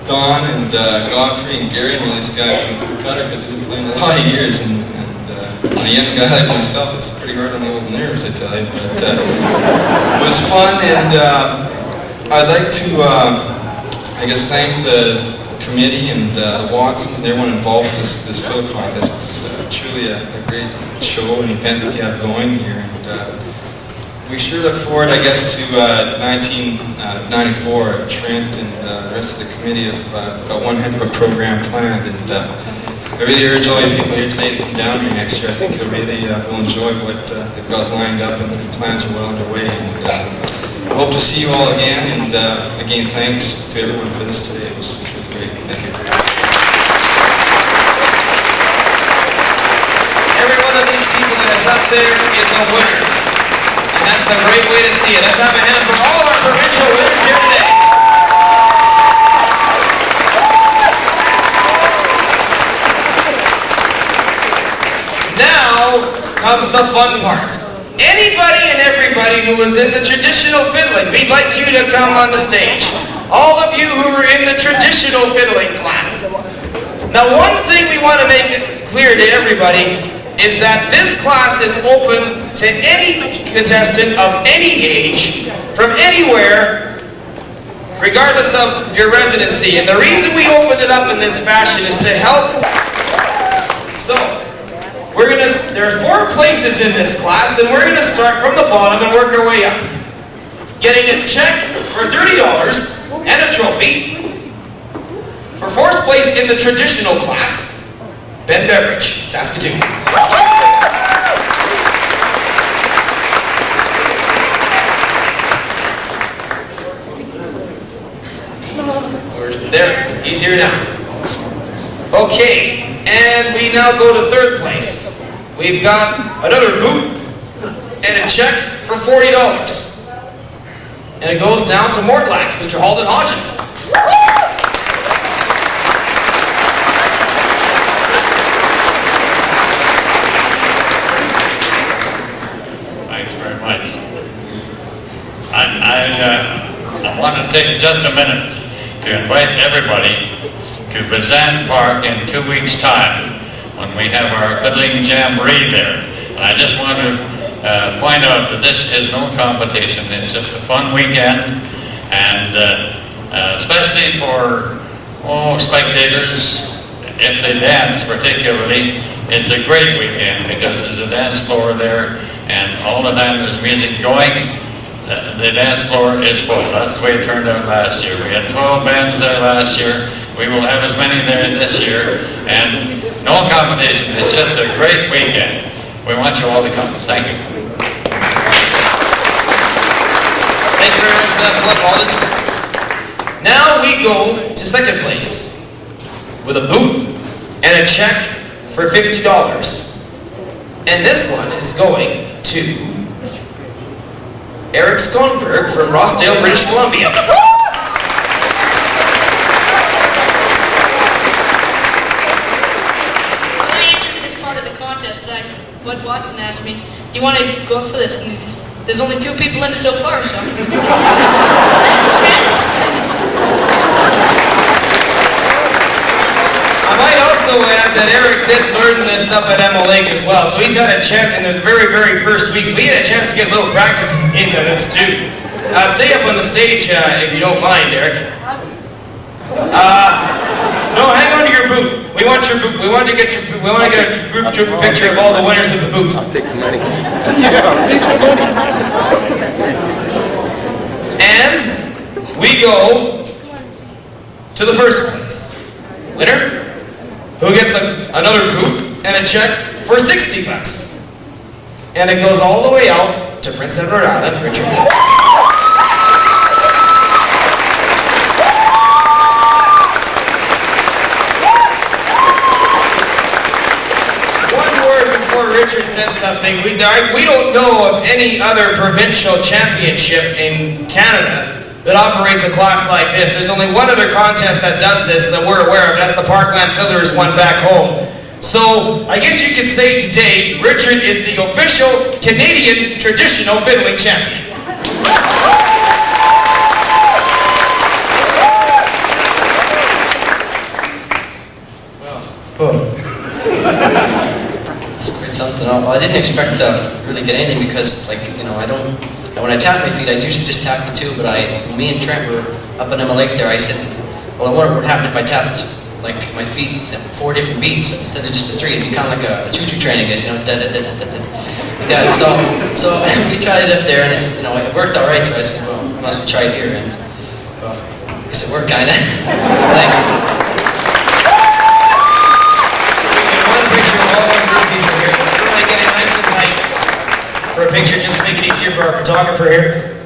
Speaker 7: Don and Godfrey and Gary and all these guys can cut it because they've been playing a lot of years, and on a young guy like myself, it's pretty hard on the old nerves, I tell you. But it was fun, and I'd like to, I guess, thank the committee and the Watsons and everyone involved with this fiddle contest. It's truly a great show and event that you have going here. And we sure look forward, I guess, to 1994. Trent and the rest of the committee have got one heck of a program planned. And I really urge all you people here today to come down here next year. I think you'll really will enjoy what they've got lined up, and the plans are well underway. And I hope to see you all again. And again, thanks to everyone for this today. It was really great. Thank you.
Speaker 2: Every one of these people that is up there is a winner. And that's the great way to see it. Let's have a hand for all our provincial winners here today. Now comes the fun part. Anybody and everybody who was in the traditional fiddling, we'd like you to come on the stage. All of you who were in the traditional fiddling class. Now, one thing we want to make it clear to everybody is that this class is open to any contestant of any age, from anywhere, regardless of your residency. And the reason we opened it up in this fashion is to help. So, there are 4 places in this class, and we're going to start from the bottom and work our way up. Getting a check for $30 and a trophy. For 4th place in the traditional class, Ben Beveridge, Saskatoon. There, he's here now. Okay, and we now go to 3rd place. We've got another boot and a check for $40. And it goes down to Mortlack, Mr. Halden Hodges.
Speaker 8: Thanks very much. I want to take just a minute to invite everybody to Bazan Park in 2 weeks' time when we have our fiddling jamboree there. And I just want to point out that this is no competition. It's just a fun weekend, and especially for spectators, if they dance particularly, it's a great weekend because there's a dance floor there, and all the time there's music going. The dance floor is full. That's the way it turned out last year. We had 12 bands there last year. We will have as many there this year, and no competition. It's just a great weekend. We want you all to come. Thank you.
Speaker 2: Thank you very much for that, Halden. Now we go to 2nd place with a boot and a check for $50. And this one is going to Eric Schoenberg from Rossdale, British Columbia.
Speaker 9: Bud Watson asked me, do you want to go for this? And he says, there's only 2 people in it so far, so. Thanks, Trent.
Speaker 2: I might also add that Eric did learn this up at Emma Lake as well, so he's had a chance in the very, very first week, so he had a chance to get a little practice into this too. Stay up on the stage if you don't mind, Eric. No, hang on to your boot. We want your boot. We want to get a group picture of all the winners with the boot.
Speaker 4: I'll take the money.
Speaker 2: And we go to the 1st place winner, who gets another boot and a check for $60. And it goes all the way out to Prince Edward Island, Richard. Richard says something. We don't know of any other provincial championship in Canada that operates a class like this. There's only one other contest that does this that we're aware of, and that's the Parkland Fiddlers one back home. So, I guess you could say today, Richard is the official Canadian traditional fiddling champion.
Speaker 10: It's something else. Well, I didn't expect to really get anything because, like, you know, when I tap my feet, I usually just tap the two, but me and Trent were up in Emma Lake there, I said, well, I wonder what would happen if I tapped, like, my feet at 4 different beats instead of just the 3. It'd be kind of like a choo-choo train, I guess, you know, da-da-da-da-da-da. Yeah, so we tried it up there, and it's, you know, it worked all right, so I said, well, I might as well try it here, and, well, I guess it worked, kind of. Thanks.
Speaker 2: One picture of all our group people here. We're going to get it nice and tight for a picture, just to make it easier for our photographer here.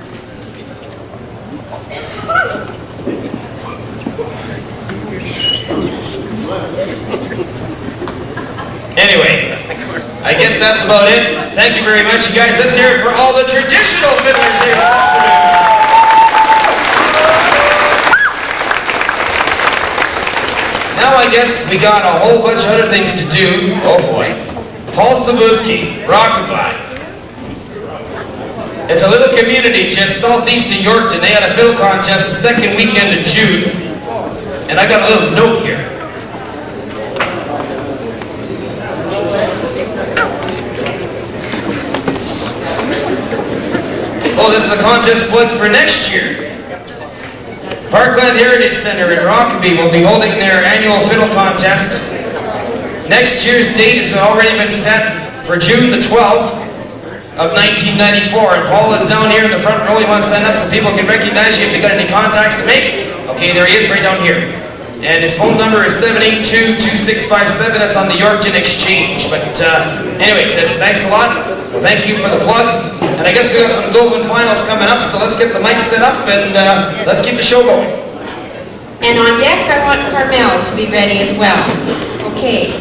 Speaker 2: Anyway, I guess that's about it. Thank you very much, you guys. Let's hear it for all the traditional fiddlers here this afternoon. Now I guess we got a whole bunch of other things to do. Oh boy. Paul Sabuski, Rockabye. It's a little community just southeast of Yorkton. They had a fiddle contest the second weekend of June. And I got a little note here. Oh, this is a contest plug for next year. Parkland Heritage Center in Rockaby will be holding their annual fiddle contest. Next year's date has already been set for June the 12th of 1994. And Paul is down here in the front row. He wants to stand up so people can recognize you if you've got any contacts to make. Okay, there he is right down here. And his phone number is 782-2657. That's on the Yorkton Exchange. But anyways, thanks a lot. Well, thank you for the plug. And I guess we got some Govan finals coming up, so let's get the mics set up and let's keep the show going.
Speaker 1: And on deck, I want Carmel to be ready as well. Okay.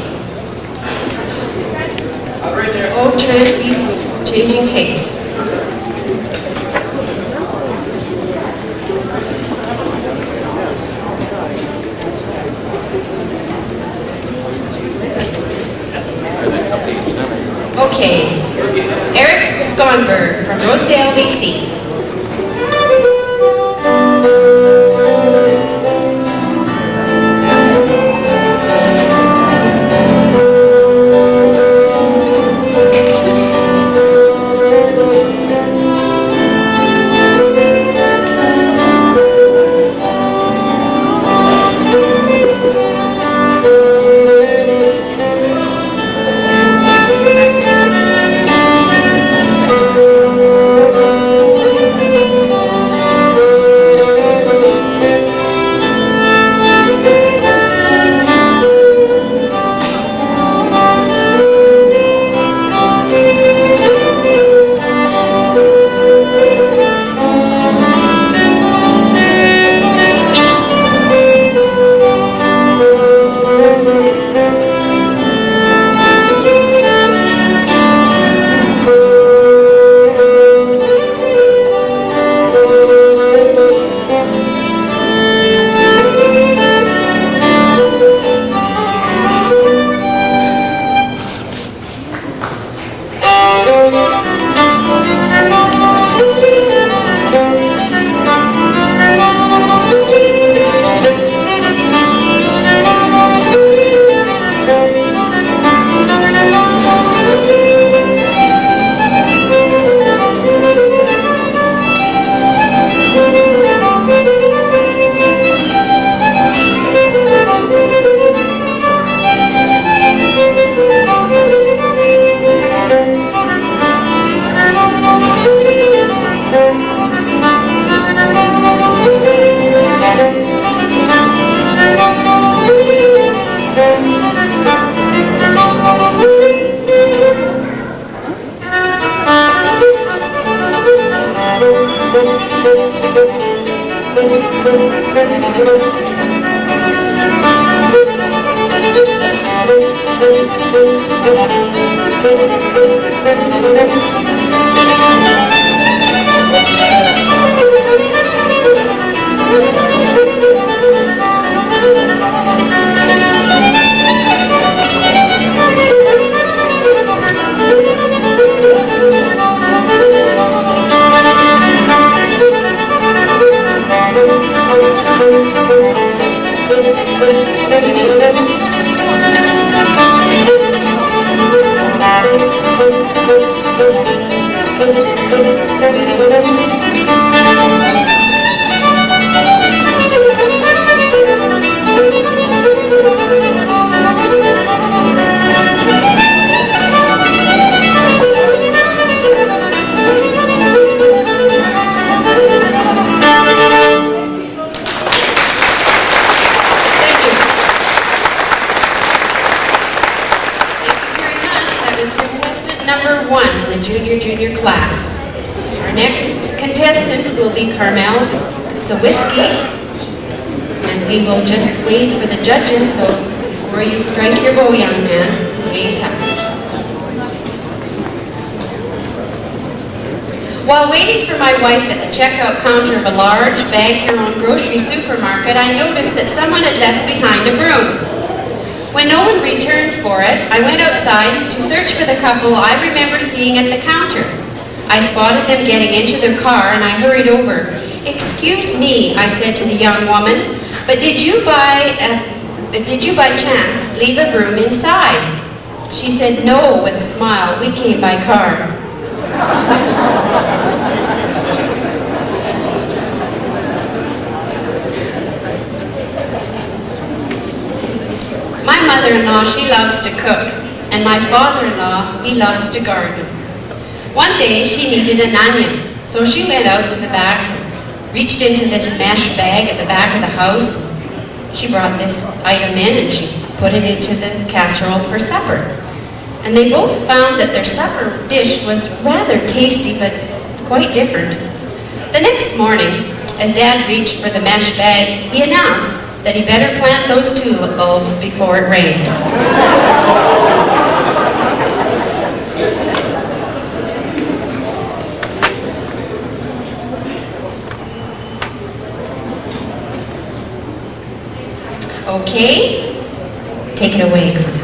Speaker 1: Oh, Trent, he's changing tapes. Okay, Eric Skonberg from Rosedale, BC. Junior class. Our next contestant will be Carmel Sawiski, and we will just wait for the judges, so before you strike your bow, young man, wait time. While waiting for my wife at the checkout counter of a large bag-your-own grocery supermarket, I noticed that someone had left behind a broom. When no one returned for it, I went outside to search for the couple I remember seeing at the counter. I spotted them getting into their car and I hurried over. "Excuse me," I said to the young woman, but did you by chance leave a broom inside?" She said, "No," with a smile. "We came by car." My mother-in-law, she loves to cook, and my father-in-law, he loves to garden. One day, she needed an onion, so she went out to the back, reached into this mesh bag at the back of the house. She brought this item in and she put it into the casserole for supper. And they both found that their supper dish was rather tasty, but quite different. The next morning, as Dad reached for the mesh bag, he announced that he better plant those tulip bulbs before it rained. Okay, take it away, Carmel.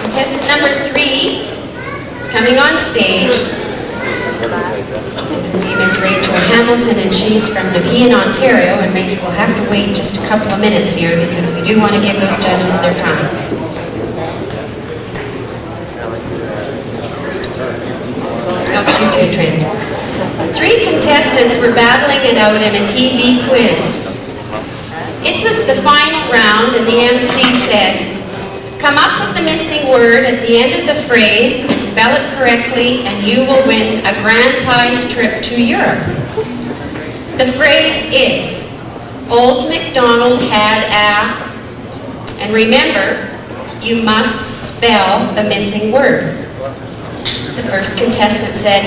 Speaker 1: Contestant number 3 is coming on stage. Her name is Rachel Hamilton, and she's from Nepean, Ontario. And Rachel will have to wait just a couple of minutes here because we do want to give those judges their time. Helps you too, Trent. 3 contestants were battling it out in a TV quiz. It was the final round, and the MC said, "Come up with the missing word at the end of the phrase and spell it correctly, and you will win a grand prize trip to Europe." The phrase is, "Old MacDonald had a," and remember, you must spell the missing word. The first contestant said,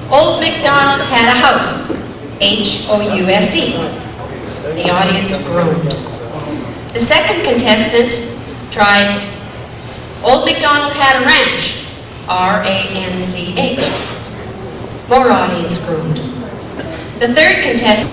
Speaker 1: "Old MacDonald had a house, House." The audience groaned. The second contestant tried, "Old MacDonald had a ranch, Ranch." More audience groaned. The third contestant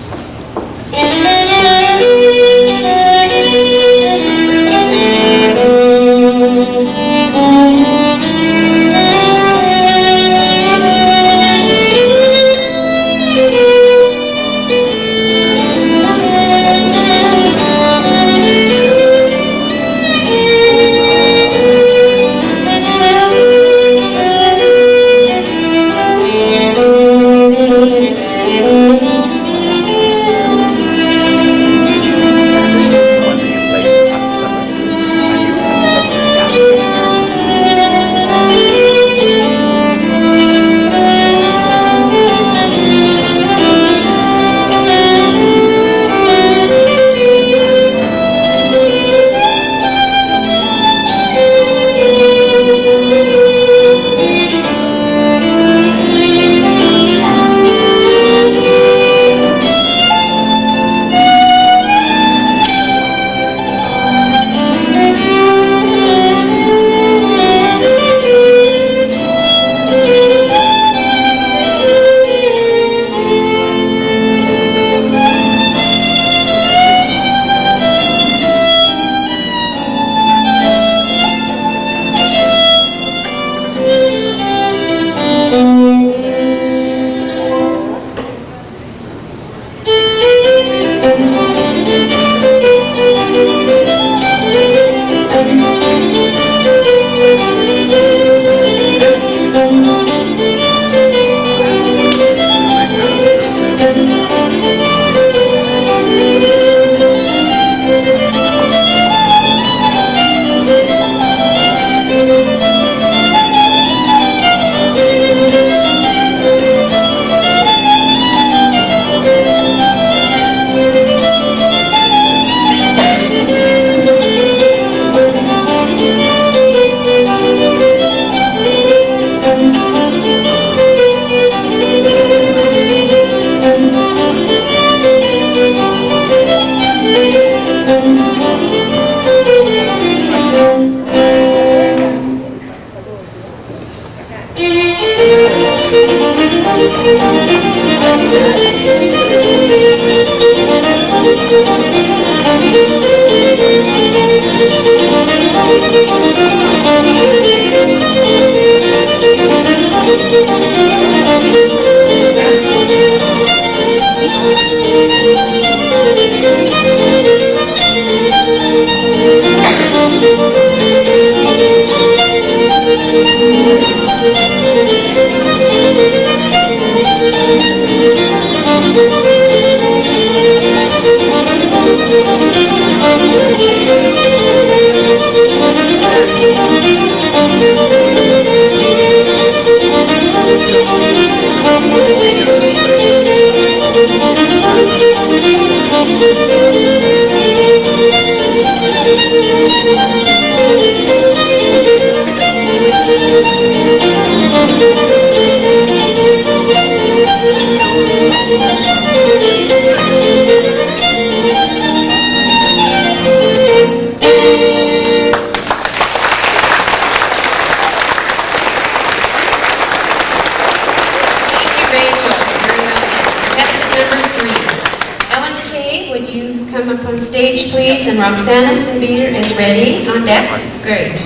Speaker 1: Stage, please, and Roxana Severe is ready on deck. Great.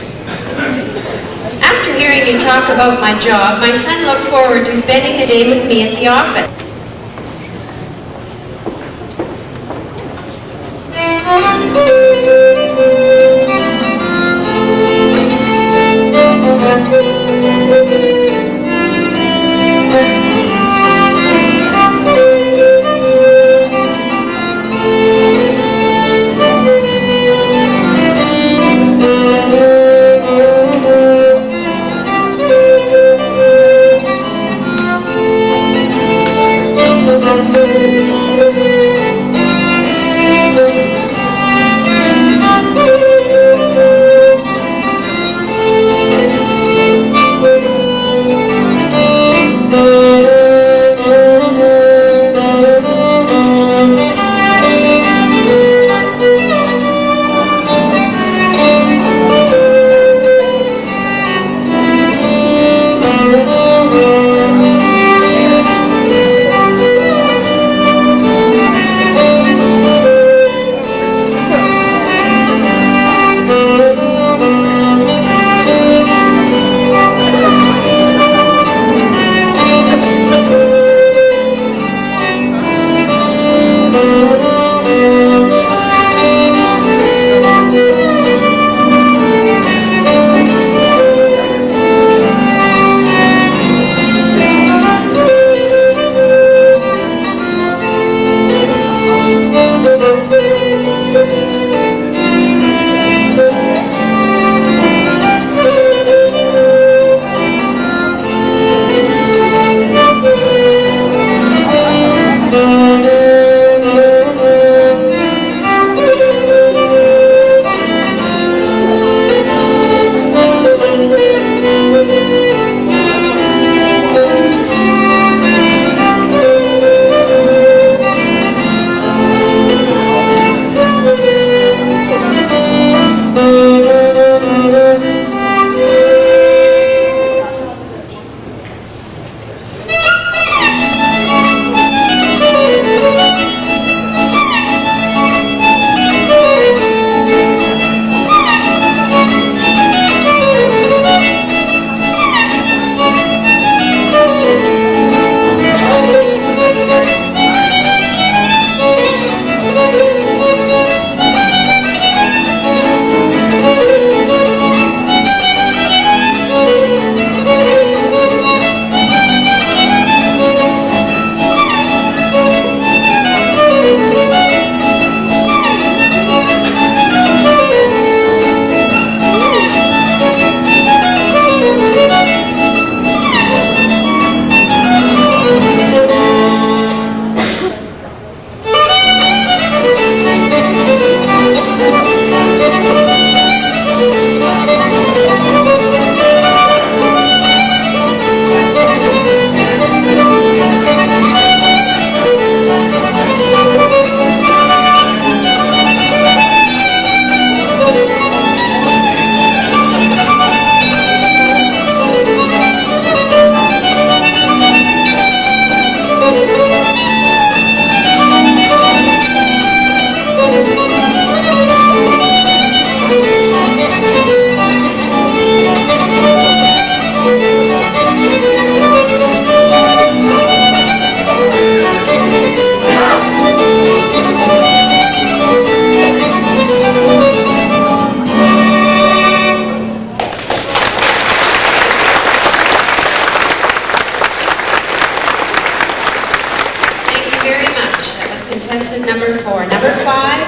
Speaker 1: After hearing you talk about my job, my son looked forward to spending the day with me at the office.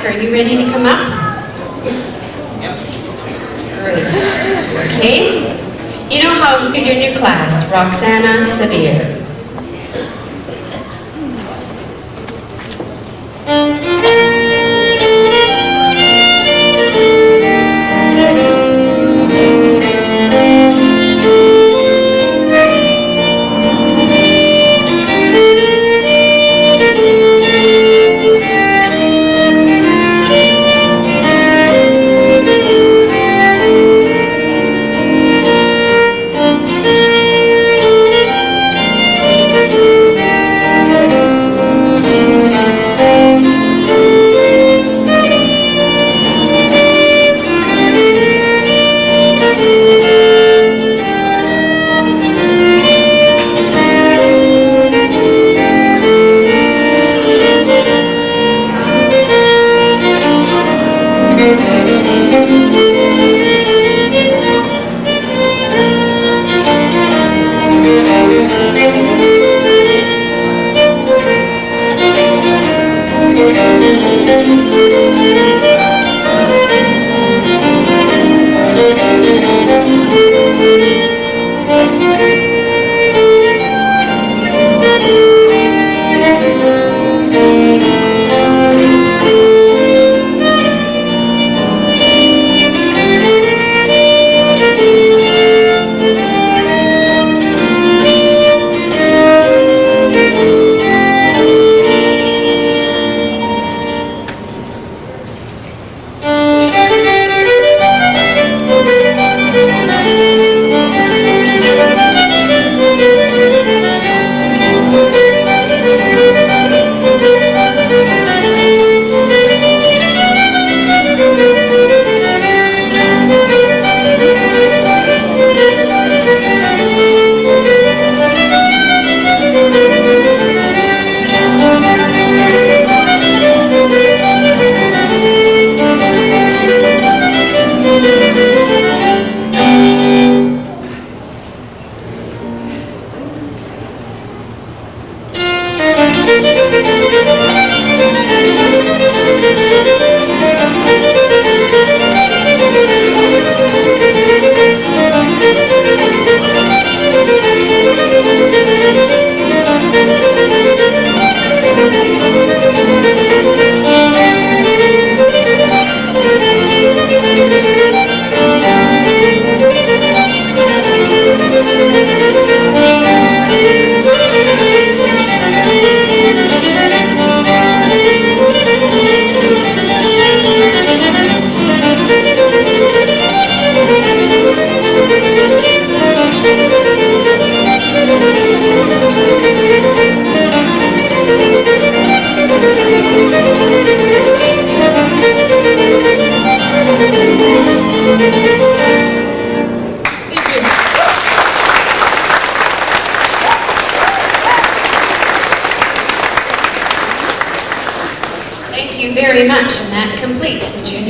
Speaker 1: Are you ready to come up? Great. Okay. You know how you did in your class, Roxana Severe.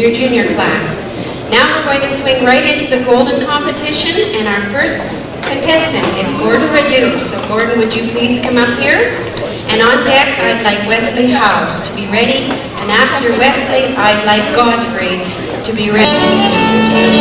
Speaker 1: your junior class. Now we're going to swing right into the golden competition, and our first contestant is Gordon Radu. So Gordon, would you please come up here? And on deck, I'd like Wesley House to be ready, and after Wesley, I'd like Godfrey to be ready.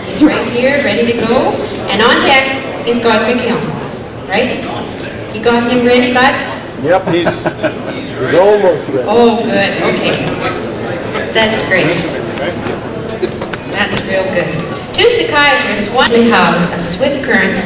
Speaker 1: He's right here, ready to go. And on deck is Godfrey Kiln, right? You got him ready, bud?
Speaker 3: Yep, he's almost ready.
Speaker 1: Oh, good, okay. That's great. That's real good. Two psychiatrists, one in the house of Swift Current.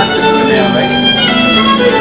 Speaker 4: got this in the mail, right?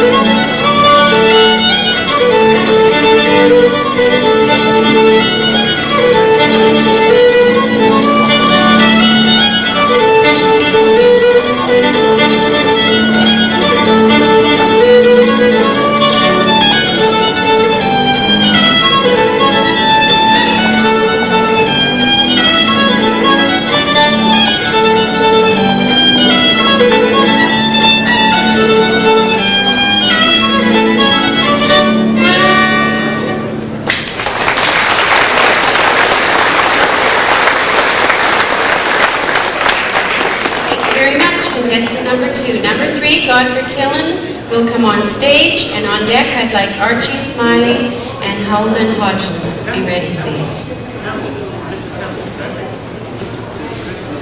Speaker 1: Thank you very much. Contestant number 2. Number 3, Godfrey Killen, will come on stage, and on deck I'd like Archie Smiley and Holden Hodgins. Be ready, please.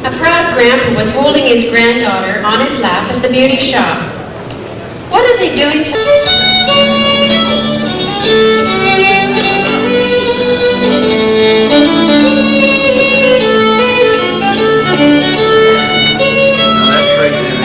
Speaker 1: A proud grandpa was holding his granddaughter on his lap at the beauty shop. What are they doing to...
Speaker 4: That's right there.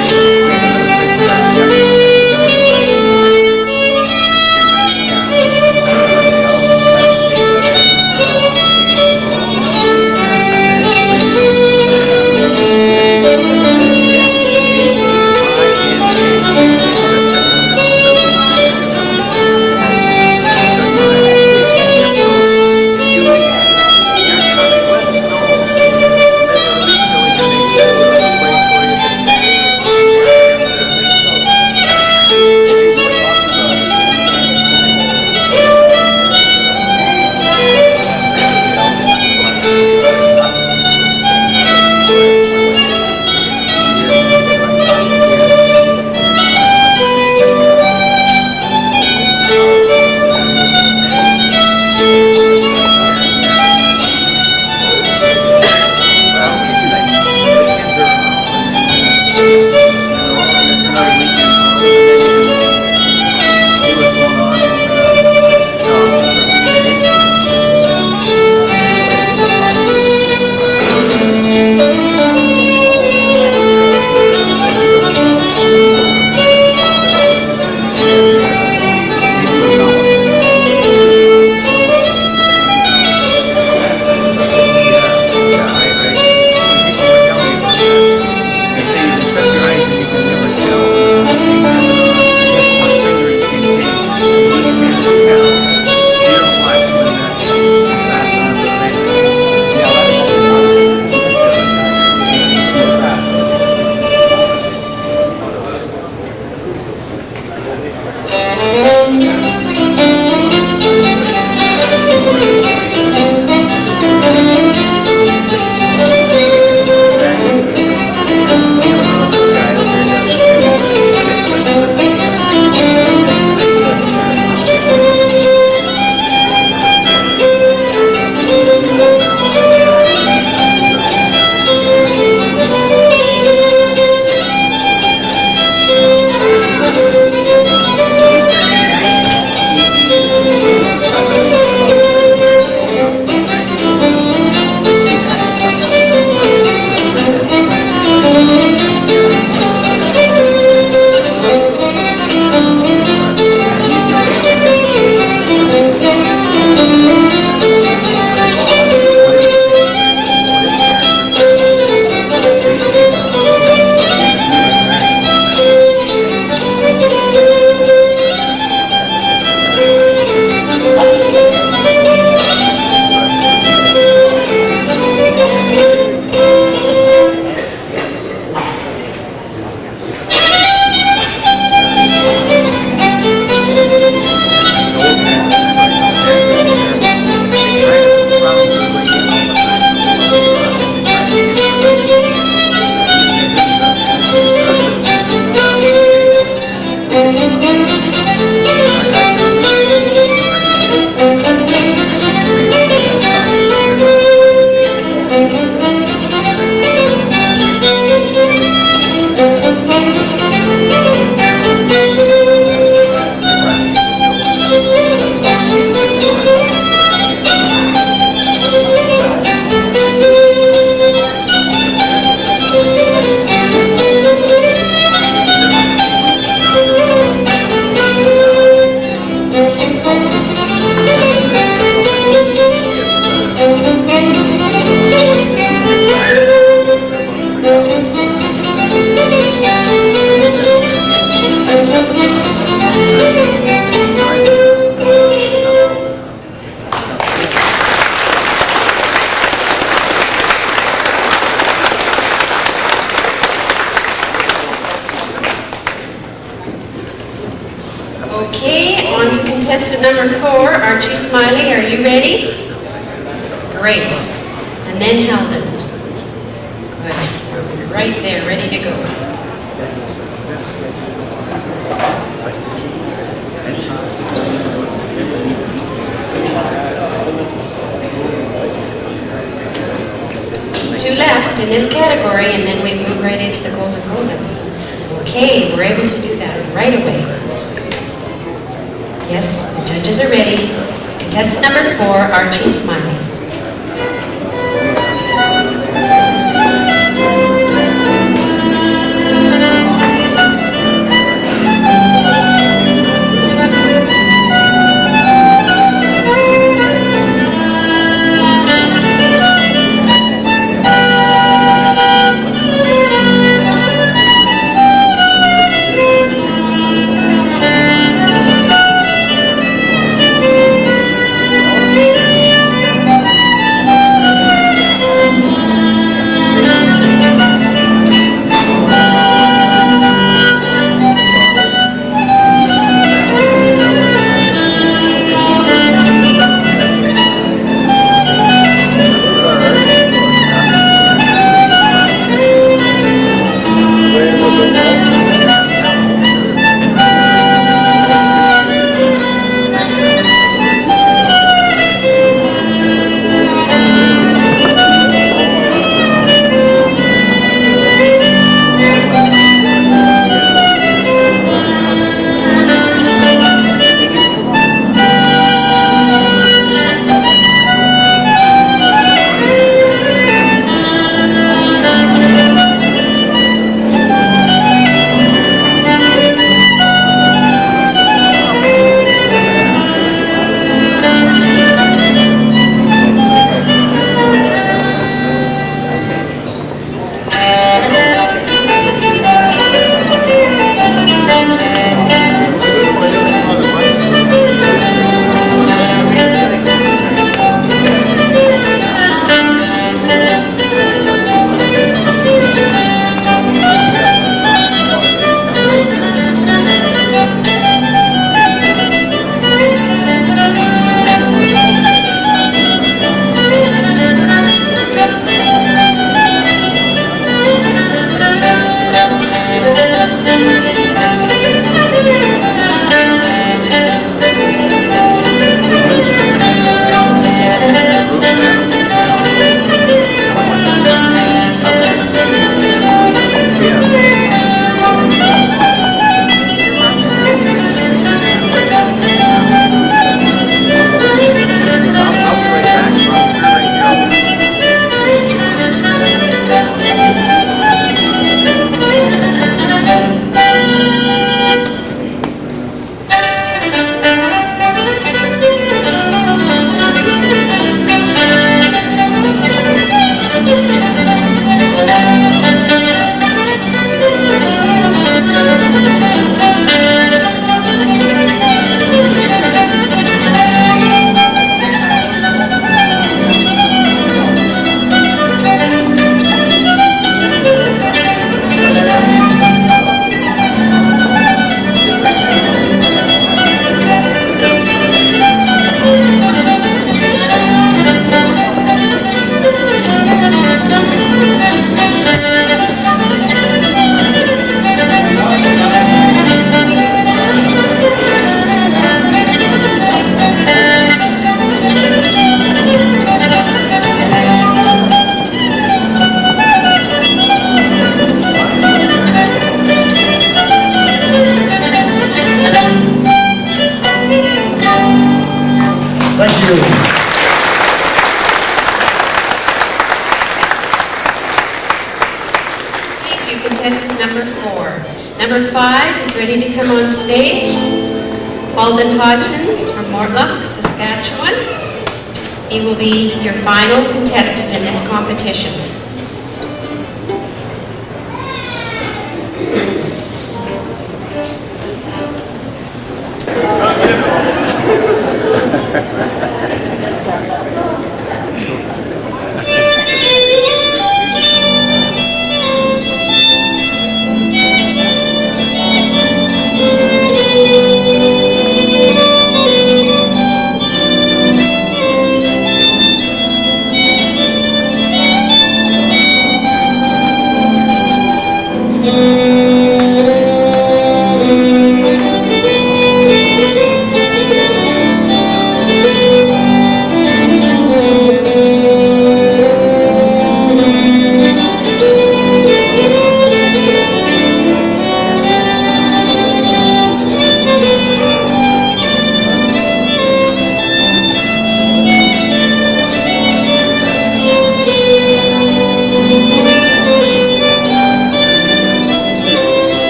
Speaker 1: contestant number 4, Archie Smiley, are you ready? Great. And then Heldon. Good. You're right there, ready to go. Two left in this category, and then we move right into the Golden Govans. Okay, we're able to do that right away. Yes, the judges are ready. Contestant number 4, Archie Smiley. Contestant number 4. Number 5 is ready to come on stage. Alden Hodgins from Mortlock, Saskatchewan. He will be your final contestant in this competition.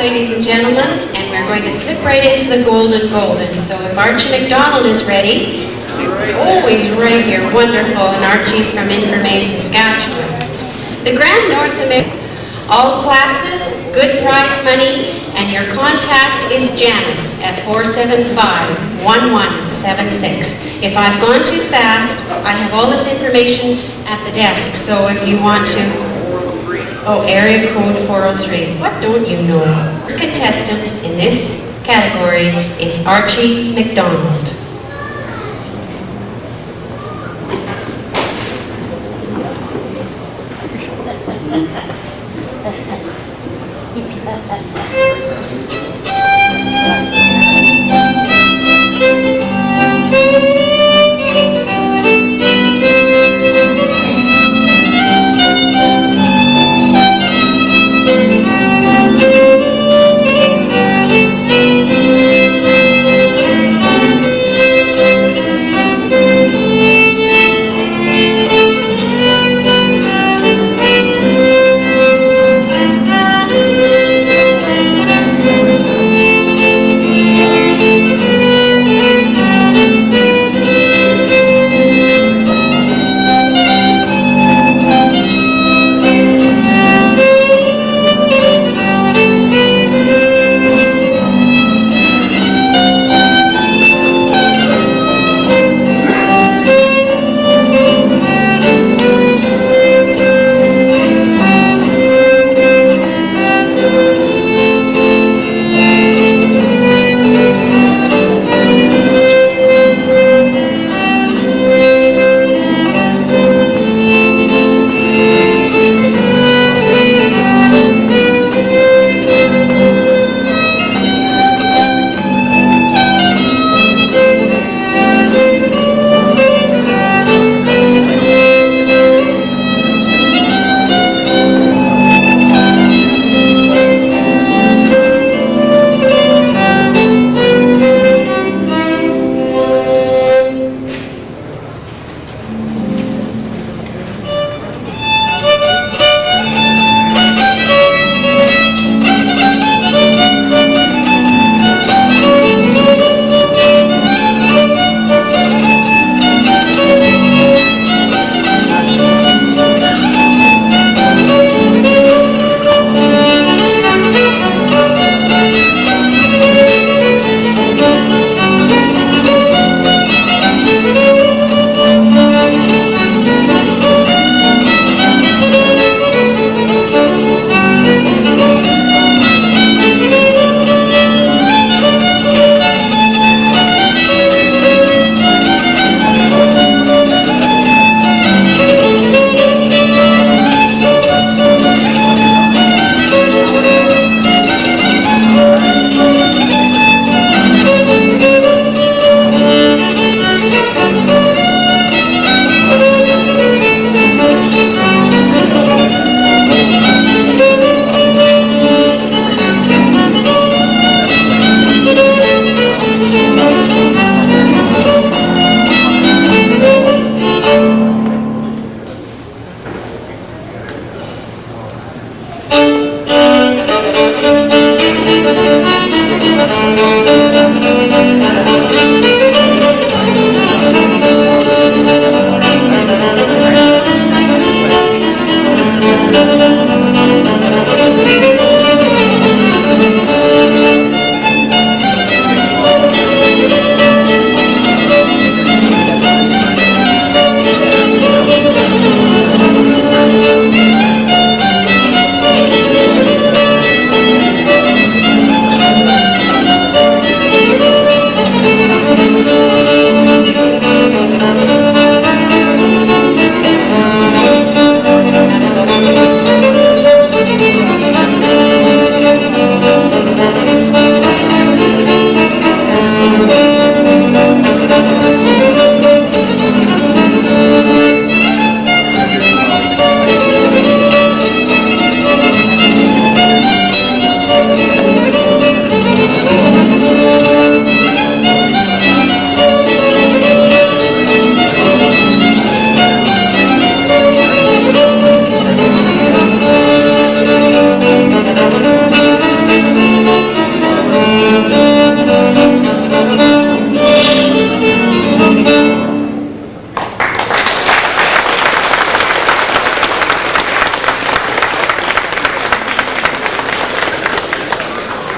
Speaker 1: Ladies and gentlemen, and we're going to slip right into the golden. So if Archie McDonald is ready, always right here, wonderful, and Archie's from Inverness, Saskatchewan. The Grand North American, all classes, good prize money, and your contact is Janice at 475-1176. If I've gone too fast, I have all this information at the desk, so if you want to... Oh, area code 403. What don't you know? This contestant in this category is Archie McDonald.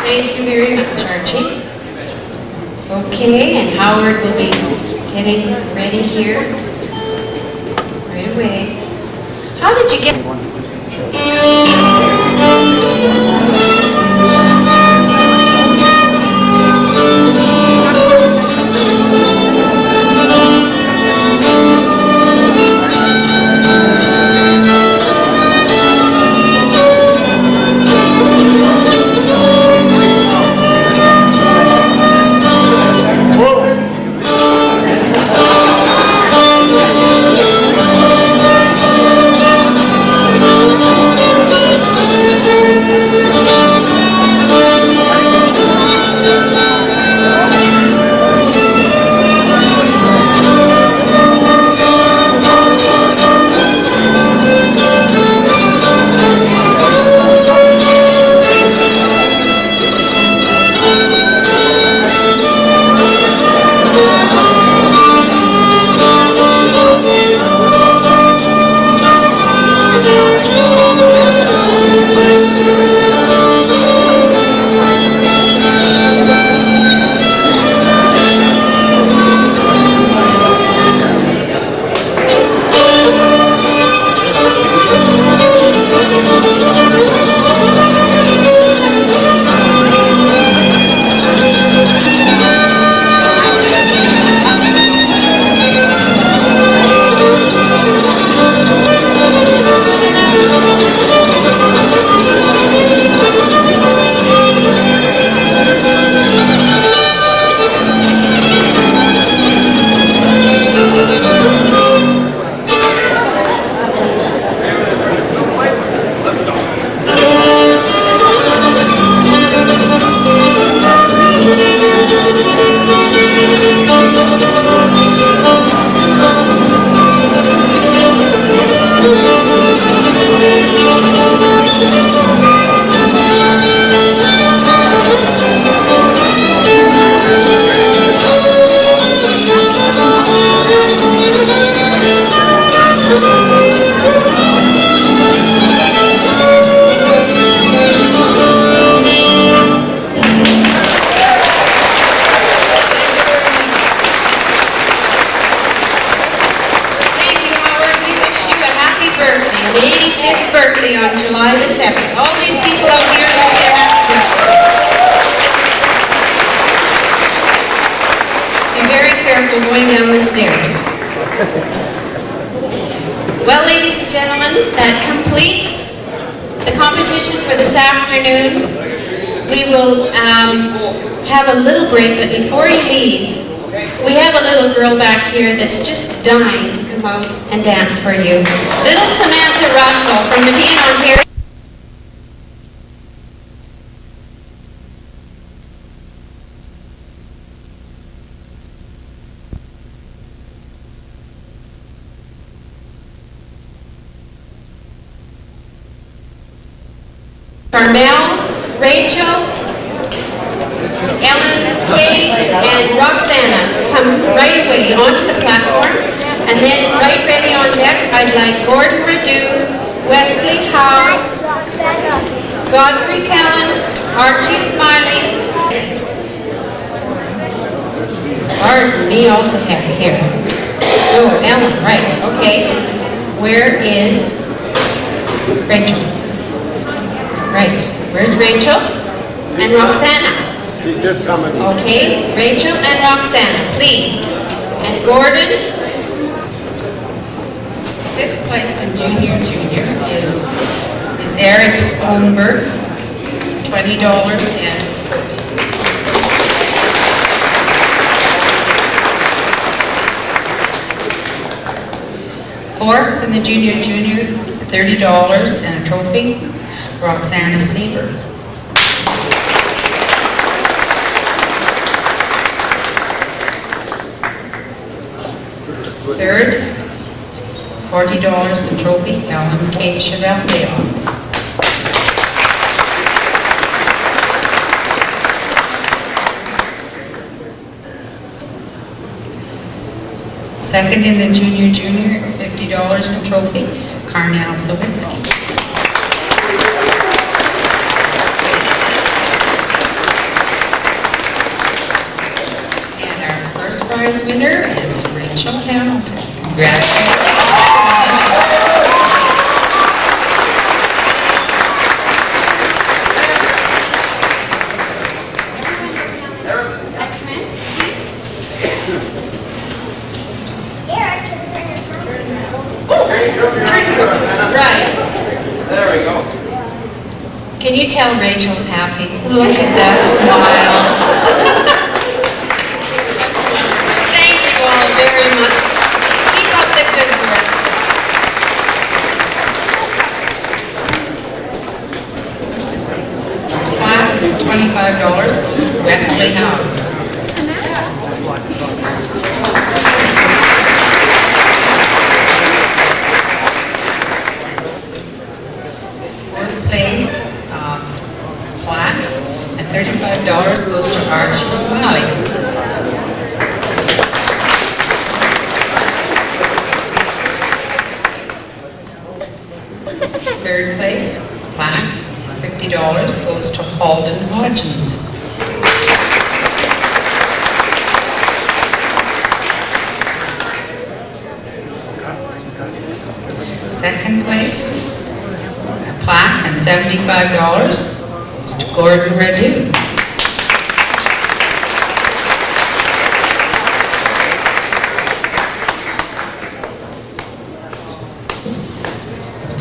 Speaker 1: Thank you very much, Archie. Okay, and Howard will be getting ready here right away. How did you get... On July the 7th. All these people out here know their happy birthday. Be very careful going down the stairs. Well, ladies and gentlemen, that completes the competition for this afternoon. We will have a little break, but before you leave, we have a little girl back here that's just dying to come out and dance for you. Little Samantha Russell from Nepean, Ontario. Carmel, Rachel, Ellen, Kay, and Roxana come right away onto the platform. And then right ready on deck, I'd like Gordon Radu, Wesley House, Godfrey Callan, Archie Smiley. Pardon me all to heck here. Oh, Ellen, right, okay. Where is Rachel? Right, where's Rachel? And Roxana?
Speaker 3: She's just coming.
Speaker 1: Okay, Rachel and Roxana, please. And Gordon. Fifth place in junior is Eric Sponberg, $20 and fourth in the junior, $30 and a trophy, Roxana Seaver. Third, $40 and trophy, Ellen K. Chevalier. Second in the junior, $50 and trophy, Carnell Sawinski. prize winner is Rachel Hamilton. Congratulations. Right.
Speaker 2: There we go.
Speaker 1: Can you tell Rachel's happy? Look at that smile. Thank you all very much. Keep up the good work. $25 goes to Wesley House. Place, plaque, and $35 goes to Archie Smiley. Third place, plaque, $50 goes to Halden Hodgins. Second place, plaque and $75 goes to Gordon Radu.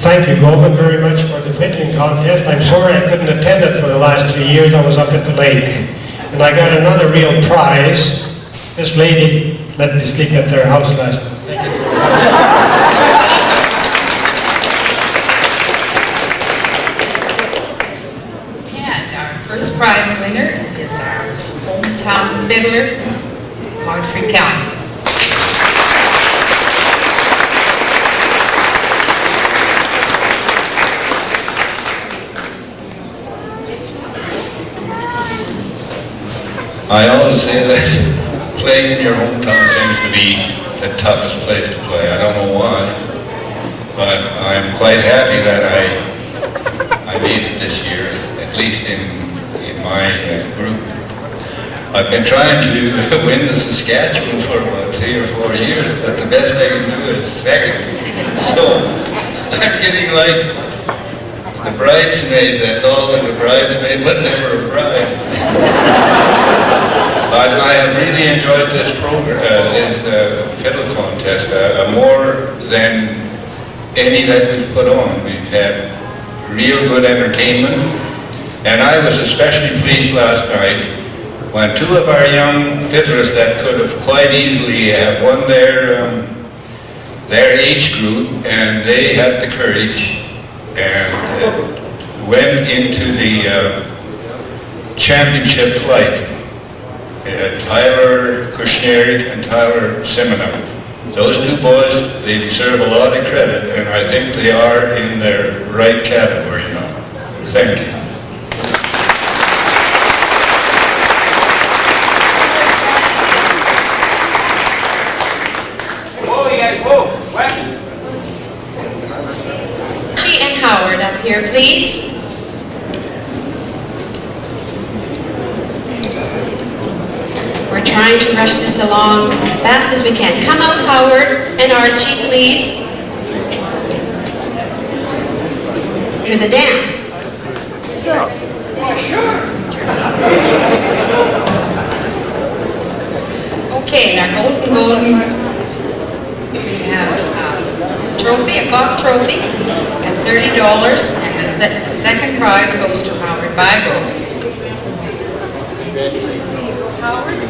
Speaker 5: Thank you, Govan, very much for the fiddling contest. I'm sorry I couldn't attend it for the last 3 years. I was up at the lake. And I got another real prize. This lady let me sleep at their house last night. Thank you.
Speaker 1: First prize winner is our hometown fiddler, Godfrey County.
Speaker 11: I always say that playing in your hometown seems to be the toughest place to play. I don't know why, but I'm quite happy that I made it this year, at least in my group. I've been trying to win the Saskatchewan for about 3 or 4 years, but the best I can do is second. So I'm getting like the bridesmaid that's always a bridesmaid but never a bride. But I have really enjoyed this program, this fiddle contest, more than any that we've put on. We've had real good entertainment. And I was especially pleased last night when 2 of our young fiddlers that could have quite easily have won their age group, and they had the courage and went into the championship flight. Tyler Kushneri and Tyler Siminow. Those 2 boys, they deserve a lot of credit, and I think they are in their right category now. Thank you.
Speaker 1: Howard up here, please. We're trying to rush this along as fast as we can. Come out, Howard and Archie, please. For the dance. Okay, our golden, we have a trophy, a cup trophy at $30, and the second prize goes to Howard Bigo. Howard.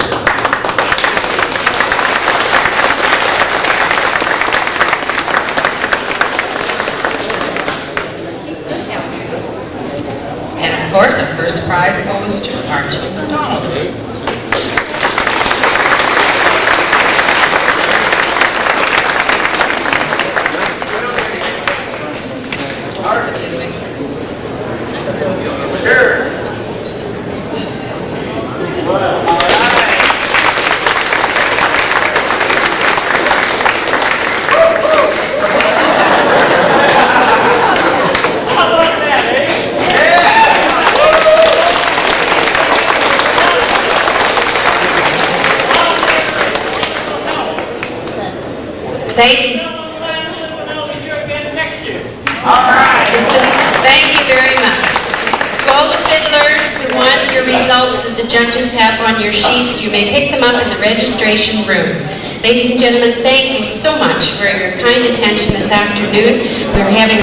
Speaker 1: And of course, the first prize goes to Archie McDonald. Thank you. Thank you very much. To all the fiddlers who want your results that the judges have on your sheets, you may pick them up in the registration room. Ladies and gentlemen, thank you so much for your kind attention this afternoon. We're having